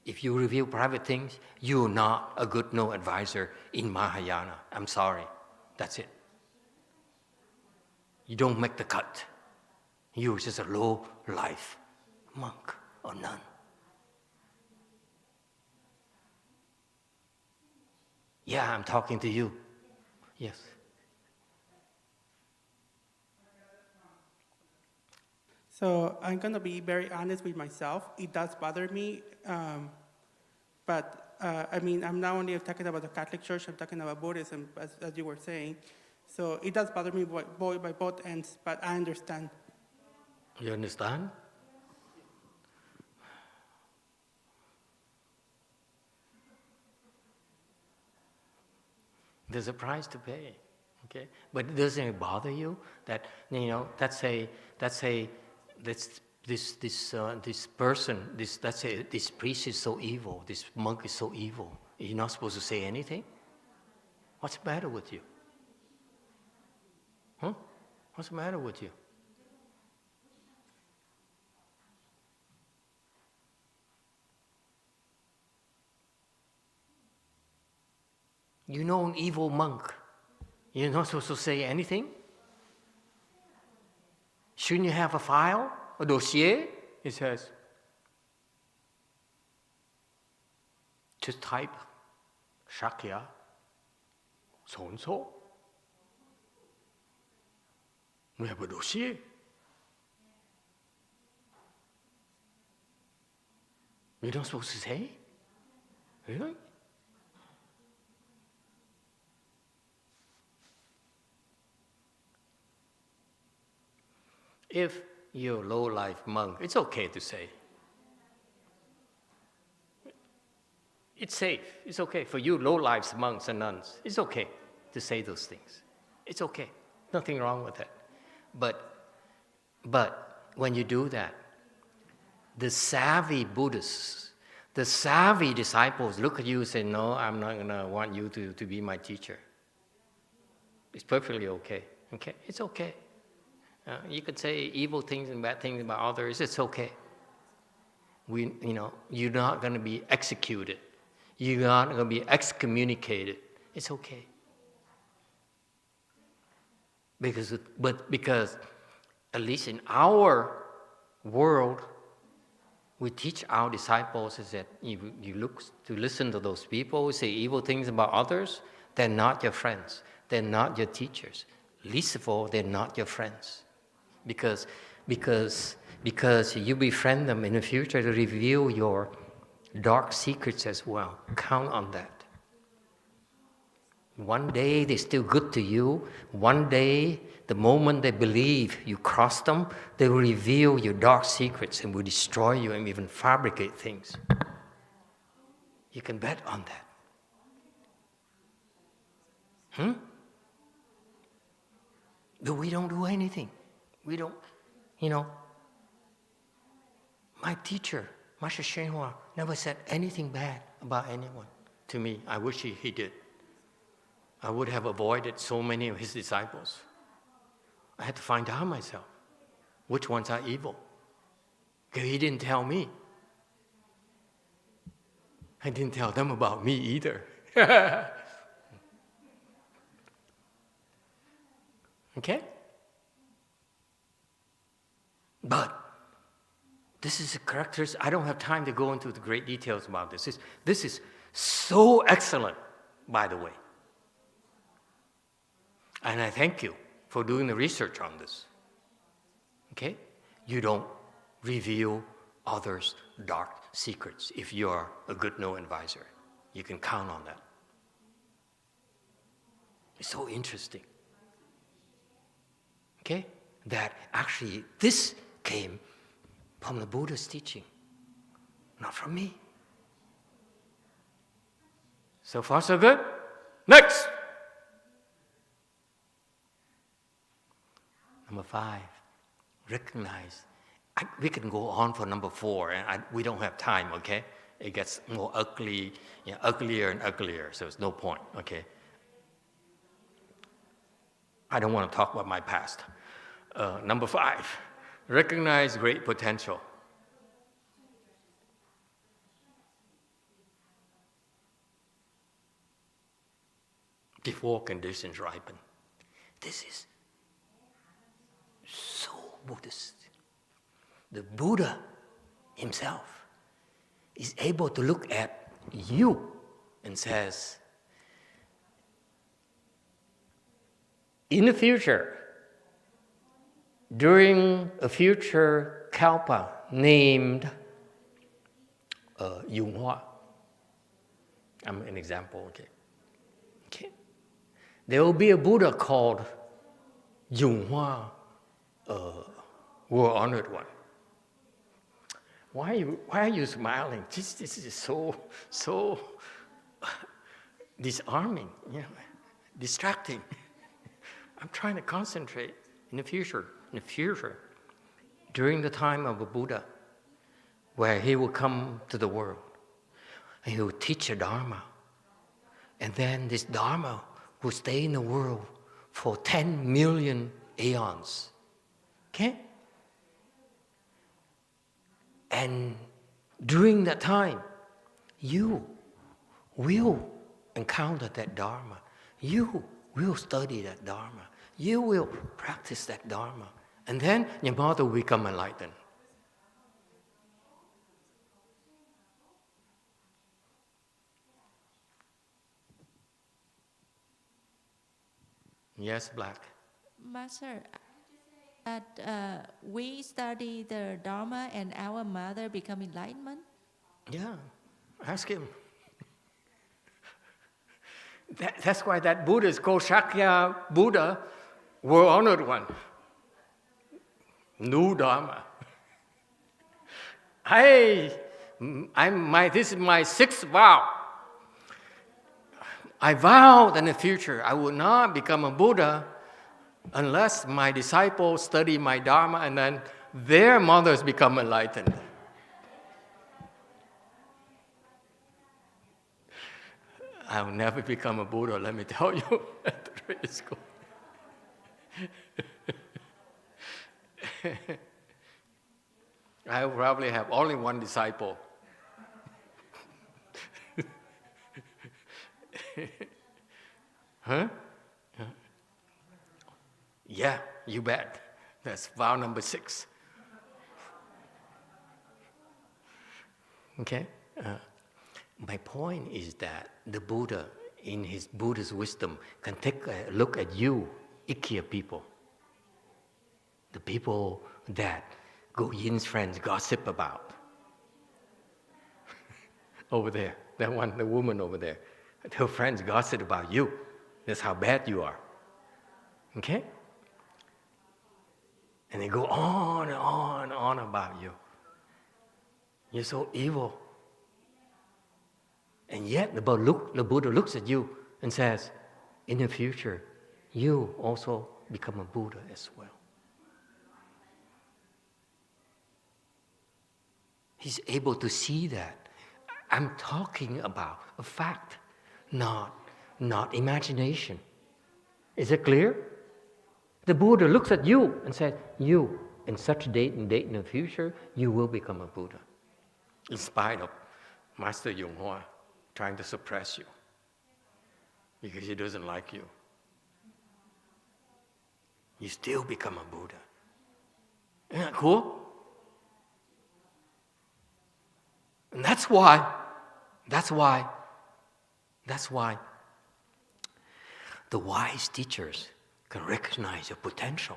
If you reveal private things, you're not a good no advisor in Mahayana. I'm sorry. That's it. You don't make the cut. You're just a low-life monk or nun. Yeah, I'm talking to you. Yes. So I'm going to be very honest with myself. It does bother me. But I'm not only talking about the Catholic Church, I'm talking about Buddhism, as you were saying. So it does bother me by both ends, but I understand. You understand? There's a price to pay, okay? But doesn't it bother you that this person, this priest is so evil, this monk is so evil. You're not supposed to say anything? What's the matter with you? Huh? What's the matter with you? You know an evil monk. You're not supposed to say anything? Shouldn't you have a file, a dossier? It says, just type Shakya, so-and-so. We have a dossier. You're not supposed to say? Really? If you're a low-life monk, it's okay to say. It's safe. It's okay for you low-life monks and nuns. It's okay to say those things. It's okay. Nothing wrong with that. But when you do that, the savvy Buddhists, the savvy disciples look at you and say, no, I'm not going to want you to be my teacher. It's perfectly okay. Okay? It's okay. You could say evil things and bad things about others. It's okay. You're not going to be executed. You're not going to be excommunicated. It's okay. Because at least in our world, we teach our disciples is that you look to listen to those people who say evil things about others. They're not your friends. They're not your teachers. Least of all, they're not your friends. Because you befriend them in the future to reveal your dark secrets as well. Count on that. One day they're still good to you. One day, the moment they believe you cross them, they will reveal your dark secrets and will destroy you and even fabricate things. You can bet on that. But we don't do anything. We don't, my teacher, Master YongHua, never said anything bad about anyone to me. I wish he did. I would have avoided so many of his disciples. I had to find out myself which ones are evil. Because he didn't tell me. I didn't tell them about me either. Okay? But this is a characteristic. I don't have time to go into the great details about this. This is so excellent, by the way. And I thank you for doing the research on this. Okay? You don't reveal others' dark secrets if you're a good no advisor. You can count on that. It's so interesting. Okay? That actually this came from the Buddha's teaching, not from me. So far, so good? Next! Number 5, recognize. We can go on for number 4, and we don't have time, okay? It gets more ugly, uglier and uglier, so it's no point, okay? I don't want to talk about my past. Number 5, recognize great potential. Before conditions ripen. This is so Buddhist. The Buddha himself is able to look at you and says, in the future, during a future kalpa named YongHua, I'm an example, okay? There will be a Buddha called YongHua, World Honored One. Why are you smiling? This is so disarming, distracting. I'm trying to concentrate in the future, during the time of a Buddha, where he will come to the world and he will teach a Dharma. And then this Dharma will stay in the world for 10 million aeons. Okay? And during that time, you will encounter that Dharma. You will study that Dharma. You will practice that Dharma. And then your mother will become enlightened. Yes, Black. Master, that we study the Dharma and our mother become enlightenment? Yeah, ask him. That's why that Buddha is called Shakya Buddha, World Honored One. New Dharma. This is my 6th vow. I vow that in the future I will not become a Buddha unless my disciples study my Dharma and then their mothers become enlightened. I will never become a Buddha, let me tell you, at the trade school. I will probably have only one disciple. Huh? Yeah, you bet. That's vow number 6. Okay? My point is that the Buddha, in his Buddhist wisdom, can take a look at you, Ikea people. The people that Go Yin's friends gossip about. Over there, that one, the woman over there. Her friends gossip about you. That's how bad you are. Okay? And they go on and on and on about you. You're so evil. And yet the Buddha looks at you and says, in the future, you also become a Buddha as well. He's able to see that. I'm talking about a fact, not imagination. Is it clear? The Buddha looks at you and says, you, in such date and date in the future, you will become a Buddha. In spite of Master YongHua trying to suppress you because he doesn't like you. You still become a Buddha. Isn't that cool? And that's why the wise teachers can recognize your potential.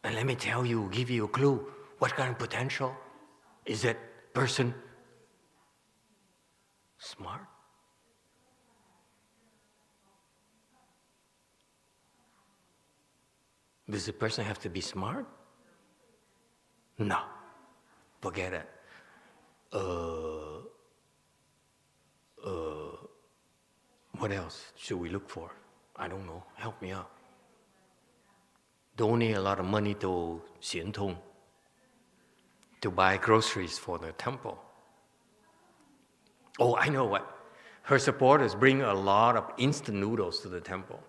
And let me tell you, give you a clue, what kind of potential is that person? Smart. Does the person have to be smart? No. Forget it. what else should we look for? I don't know. Help me out. Donate a lot of money to Xian Tong to buy groceries for the temple. Oh, I know what. Her supporters bring a lot of instant noodles to the temple.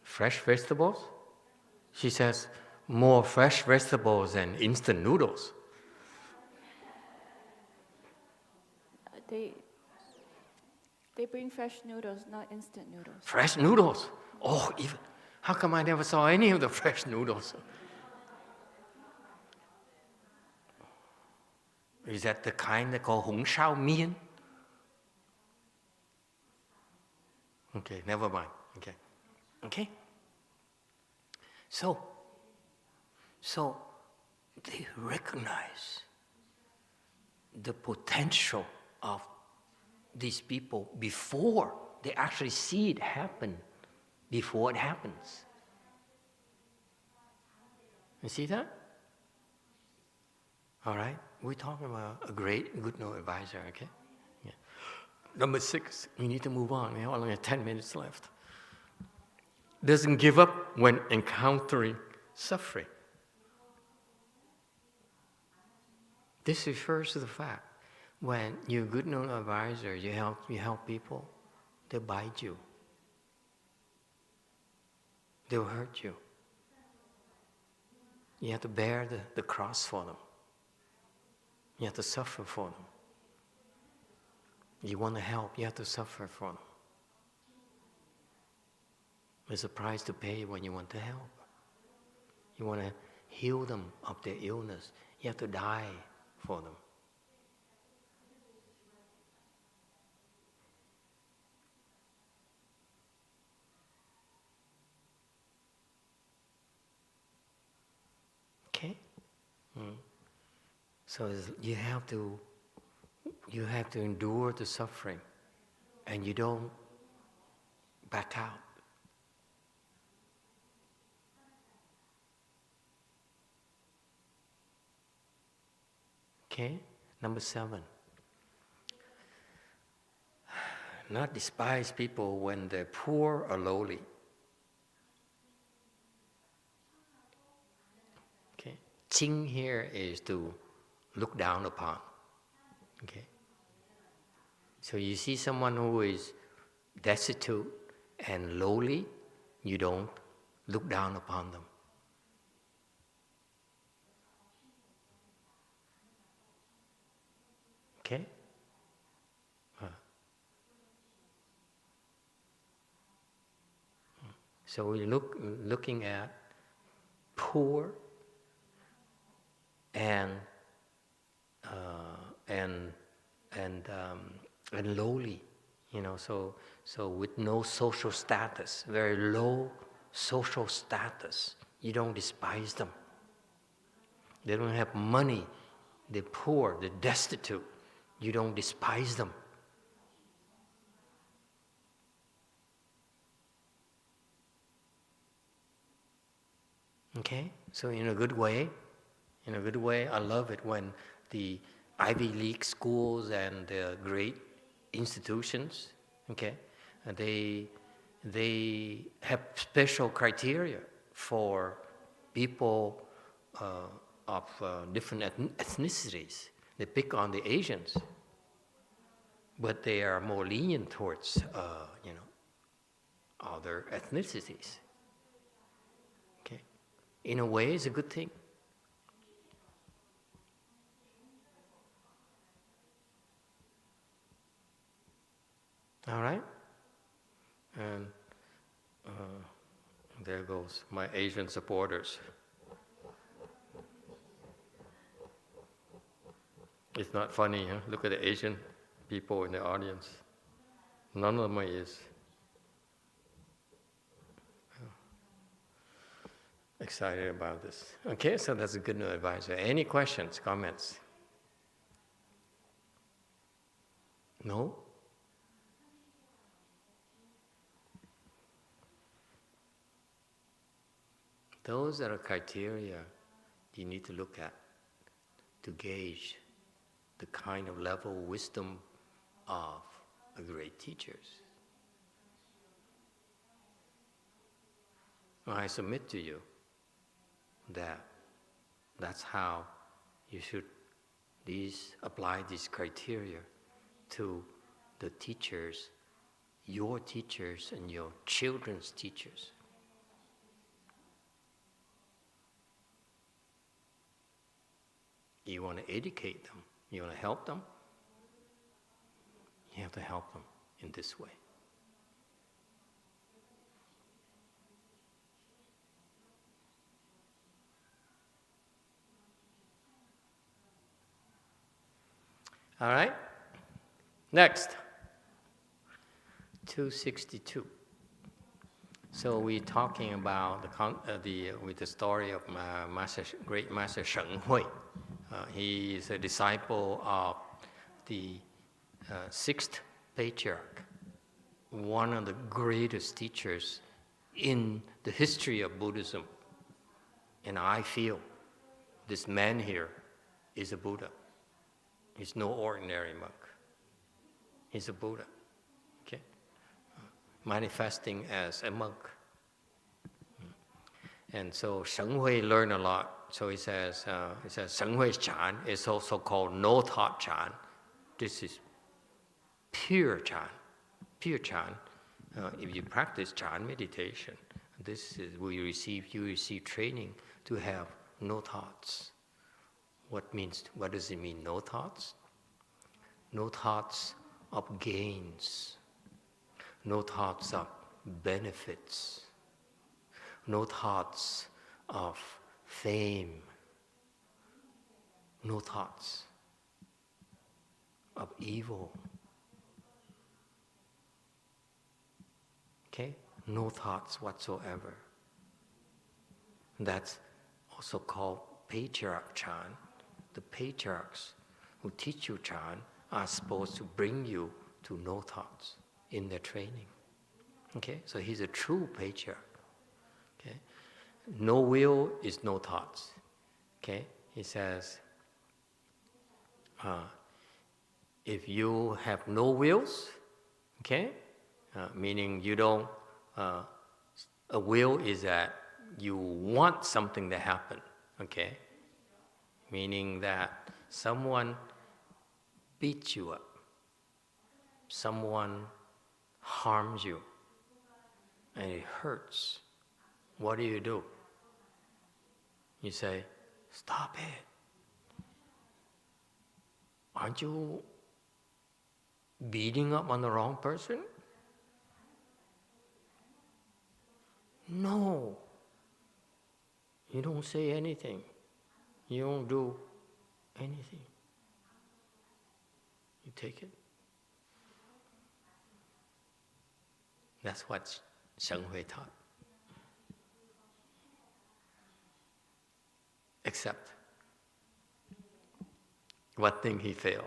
Fresh vegetables? She says, more fresh vegetables and instant noodles. They bring fresh noodles, not instant noodles. Fresh noodles? Oh, even, how come I never saw any of the fresh noodles? Is that the kind they call hung shao mian? Okay, never mind. Okay. So they recognize the potential of these people before they actually see it happen, before it happens. You see that? All right, we're talking about a great good no advisor, okay? Yeah. Number 6, we need to move on. We have only 10 minutes left. Doesn't give up when encountering suffering. This refers to the fact when you're a good known advisor, you help people, they bite you. They'll hurt you. You have to bear the cross for them. You have to suffer for them. You want to help, you have to suffer for them. There's a price to pay when you want to help. You want to heal them of their illness. You have to die for them. Okay? So you have to endure the suffering, and you don't back out. Okay, number 7. Not despise people when they're poor or lowly. Okay, Qing here is to look down upon. Okay, so you see someone who is destitute and lowly, you don't look down upon them. Okay? So we're looking at poor and lowly, so with no social status, very low social status. You don't despise them. They don't have money. They're poor. They're destitute. You don't despise them. Okay? So in a good way, I love it when the Ivy League schools and the great institutions, okay, they have special criteria for people of different ethnicities. They pick on the Asians, but they are more lenient towards, other ethnicities. Okay, in a way, it's a good thing. All right, and there goes my Asian supporters. It's not funny, huh? Look at the Asian people in the audience. None of them is excited about this. Okay, so that's a good new advisor. Any questions, comments? No? Those are the criteria you need to look at to gauge the kind of level of wisdom of a great teachers. I submit to you that that's how you should apply these criteria to the teachers, your teachers and your children's teachers. You want to educate them, you want to help them, you have to help them in this way. All right? Next, 262. So we're talking about with the story of great Master Shàn Yǒu. He is a disciple of the 6th Patriarch, one of the greatest teachers in the history of Buddhism. And I feel this man here is a Buddha. He's no ordinary monk. He's a Buddha, okay? Manifesting as a monk. And so Shàn Yǒu learned a lot. So he says, Shàn Yǒu's Chan is also called no thought Chan. This is pure Chan. Pure Chan. If you practice Chan meditation, this is where you receive training to have no thoughts. What does it mean, no thoughts? No thoughts of gains. No thoughts of benefits. No thoughts of fame. No thoughts of evil. Okay? No thoughts whatsoever. That's also called Patriarch Chan. The patriarchs who teach you Chan are supposed to bring you to no thoughts in their training. Okay? So he's a true patriarch. Okay? No will is no thoughts. Okay? He says, if you have no wills, okay? Meaning you don't, a will is that you want something to happen, okay? Meaning that someone beats you up, someone harms you, and it hurts. What do? You say, stop it. Aren't you beating up on the wrong person? No. You don't say anything. You don't do anything. You take it. That's what Shàn Yǒu taught. Except, what thing he failed?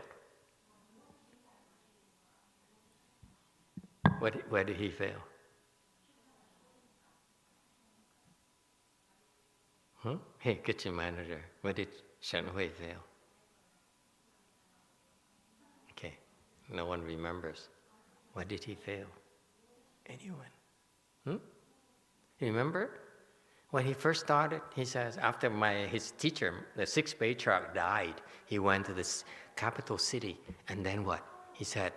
Where did he fail? Hey, kitchen manager, where did Shàn Yǒu fail? Okay, no one remembers. Where did he fail? Anyone? Remember? When he first started, he says, after his teacher, the 6th Patriarch, died, he went to this capital city, and then what? He said,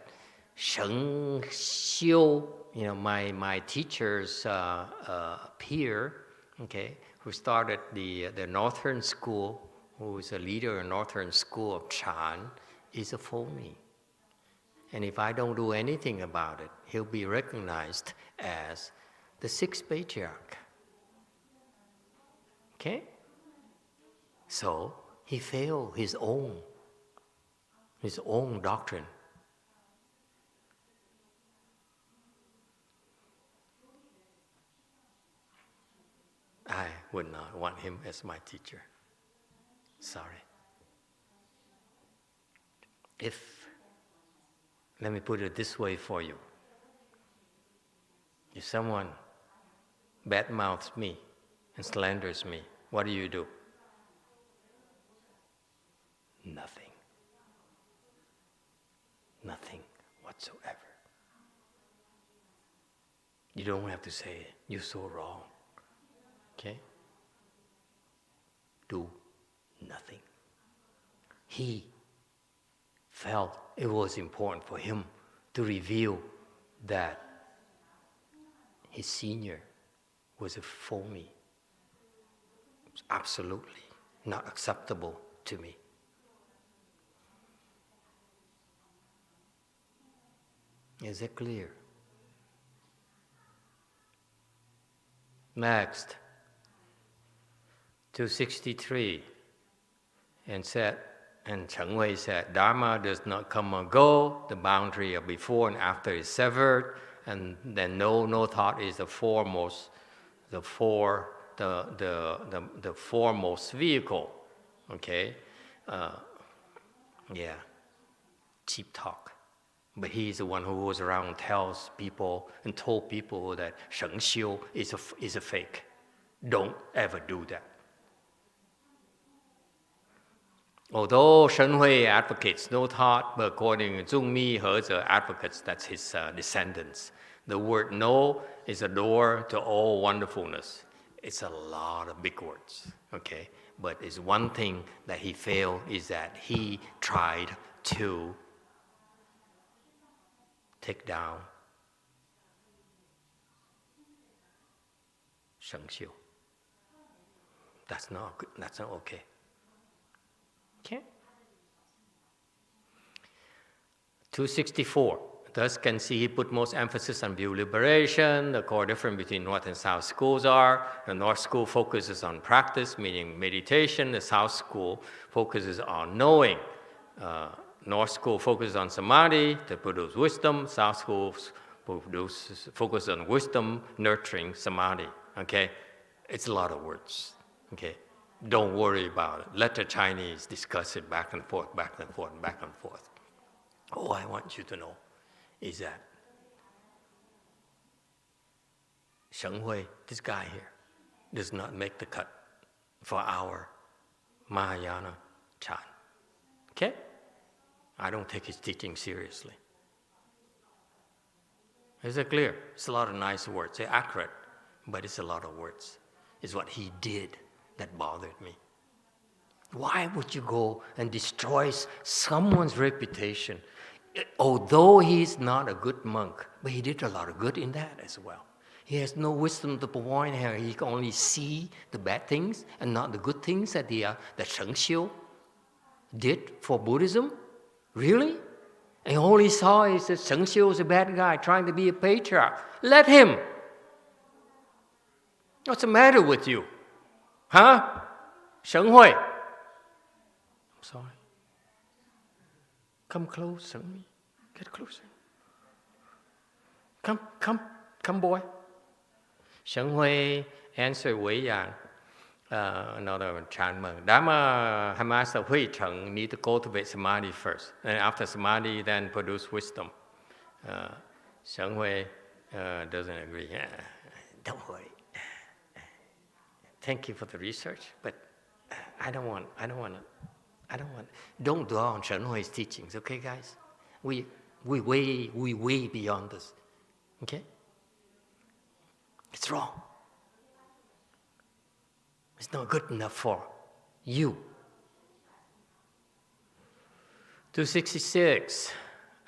Shàn Yǒu, my teacher's peer, okay, who started the Northern School, who is a leader in Northern School of Chan, is a phony. And if I don't do anything about it, he'll be recognized as the 6th Patriarch. Okay? So he failed his own doctrine. I would not want him as my teacher. Sorry. Let me put it this way for you. If someone badmouths me, and slanders me, what do? Nothing. Nothing whatsoever. You don't have to say, you're so wrong. Okay? Do nothing. He felt it was important for him to reveal that his senior was a phony. It's absolutely not acceptable to me. Is it clear? Next, 263, and Cheng Wei said, Dharma does not come or go, the boundary of before and after is severed, and then no thought is the foremost vehicle. Okay? Cheap talk. But he's the one who goes around and tells people and told people that shàn yǒu is a fake. Don't ever do that. Although Shen Hui advocates no thought, but according to Zhong Mi, Heze advocates, that's his descendants. The word no is a door to all wonderfulness. It's a lot of big words, okay? But it's one thing that he failed is that he tried to take down shàn yǒu. That's not good. That's not okay. Okay? 264. Thus can see he put most emphasis on view liberation. The core difference between North and South schools are the North school focuses on practice, meaning meditation. The South school focuses on knowing. North school focuses on samadhi to produce wisdom. South school focuses on wisdom, nurturing samadhi. Okay? It's a lot of words. Okay? Don't worry about it. Let the Chinese discuss it back and forth, back and forth, back and forth. All I want you to know is that Sheng Hui, this guy here, does not make the cut for our Mahayana Chan. Okay? I don't take his teaching seriously. Is it clear? It's a lot of nice words. They're accurate, but it's a lot of words. It's what he did that bothered me. Why would you go and destroy someone's reputation? Although he's not a good monk, but he did a lot of good in that as well. He has no wisdom to the point here. He can only see the bad things and not the good things that Shэн Xiu did for Buddhism. Really? And all he saw is that Shэн Xiu is a bad guy trying to be a patriarch. Let him. What's the matter with you? Huh? Shэн Hui. I'm sorry. Come closer. Get closer. Come, boy. Shэн Hui answered Wei Yang, another Chan monk. Dharma, Master Hui Cheng, need to cultivate samadhi first. And after samadhi, then produce wisdom. Shэн Hui doesn't agree. Don't worry. Thank you for the research, but don't dwell on Shэн Hui's teachings, okay, guys? We way beyond this, okay? It's wrong. It's not good enough for you. 266.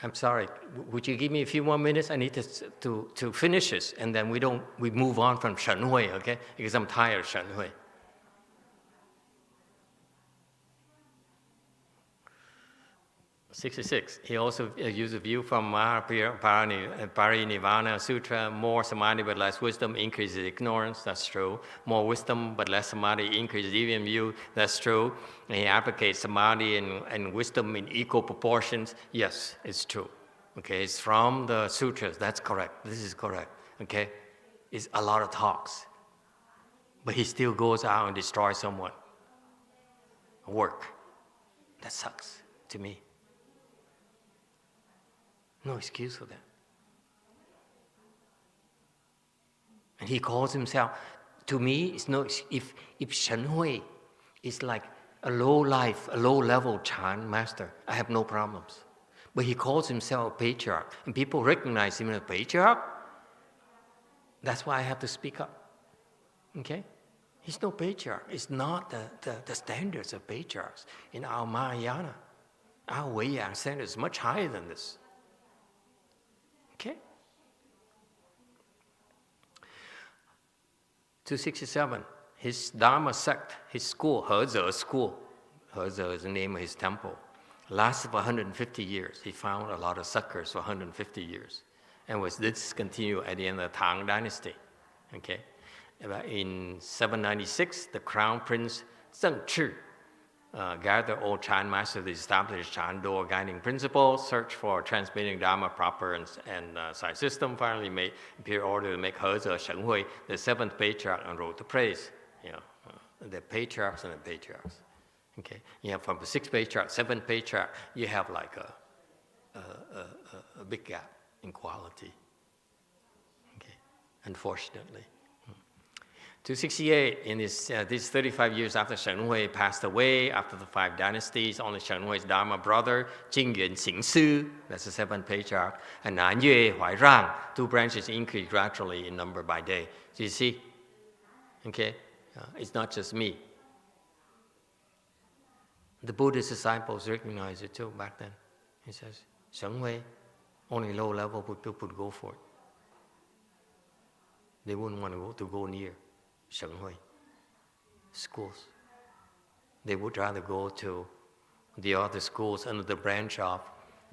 I'm sorry. Would you give me a few more minutes? I need to finish this, and then we move on from Shэн Hui, okay? Because I'm tired of Shэн Hui. 66. He also used a view from Parinirvana Sutra, more samadhi but less wisdom increases ignorance, that's true. More wisdom but less samadhi increases deviant view, that's true. And he advocates samadhi and wisdom in equal proportions, yes, it's true. Okay, it's from the sutras, that's correct, this is correct, okay? It's a lot of talks. But he still goes out and destroys someone. Work. That sucks to me. No excuse for that. And he calls himself To me, it's no. If Shen Hui is like a low-level Chan master, I have no problems. But he calls himself a patriarch, and people recognize him as a patriarch. That's why I have to speak up. Okay? He's no patriarch. It's not the standards of patriarchs in our Mahayana. Our Wei-Yang standard is much higher than this. Okay? 267. His Dharma sect, his school, Heze school, Heze is the name of his temple, lasted for 150 years. He found a lot of suckers for 150 years and was discontinued at the end of the Tang Dynasty. Okay? In 796, the Crown Prince Zheng Chi gathered all Chan masters to establish Chan door guiding principles, search for transmitting Dharma proper and side system, finally made imperial order to make Heze Shen Hui the 7th patriarch and wrote the praise. The patriarchs and the patriarchs. Okay, you have from the 6th patriarch, 7th patriarch, you have like a big gap in quality. Okay, unfortunately. 268, in these 35 years after Shen Hui passed away, after the 5 dynasties, only Shen Hui's Dharma brother, Jing Yuan Xing Su, that's the 7th patriarch, and Nan Yue Huai Rang, 2 branches increase gradually in number by day. So you see, okay, it's not just me. The Buddhist disciples recognized it too back then. He says, Shen Hui, only low-level people would go for it. They wouldn't want to go near Shen Hui schools. They would rather go to the other schools under the branch of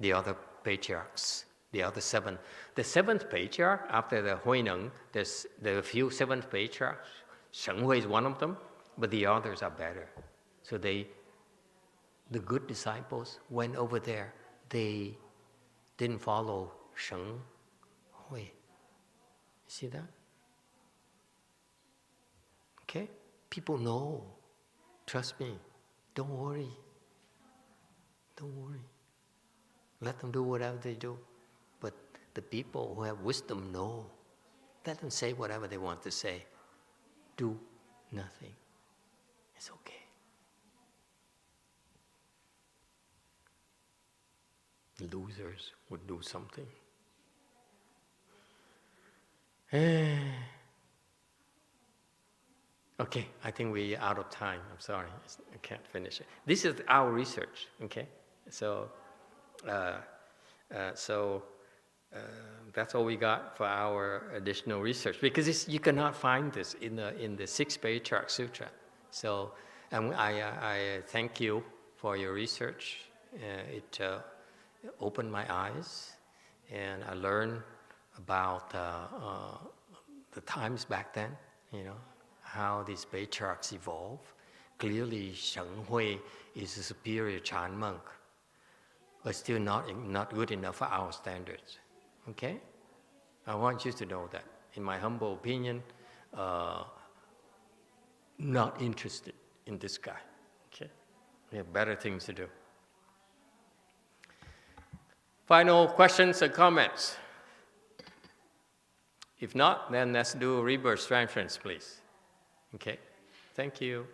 the other patriarchs, the other 7. The 7th patriarch, after the Huineng, there are a few 7th patriarchs. Shen Hui is one of them, but the others are better. So the good disciples went over there. They didn't follow Shen Hui. You see that? Okay? People know. Trust me. Don't worry. Don't worry. Let them do whatever they do. But the people who have wisdom know. Let them say whatever they want to say. Do nothing. It's okay. Losers would do something. Okay, I think we're out of time. I'm sorry, I can't finish it. This is our research, okay? So that's all we got for our additional research, because you cannot find this in the 6th Patriarch Sutra. So I thank you for your research. It opened my eyes, and I learned about the times back then, how these patriarchs evolve. Clearly, Shen Hui is a superior Chan monk, but still not good enough for our standards. Okay? I want you to know that. In my humble opinion, not interested in this guy. Okay? We have better things to do. Final questions and comments? If not, then let's do a reverse reference, please. Okay? Thank you.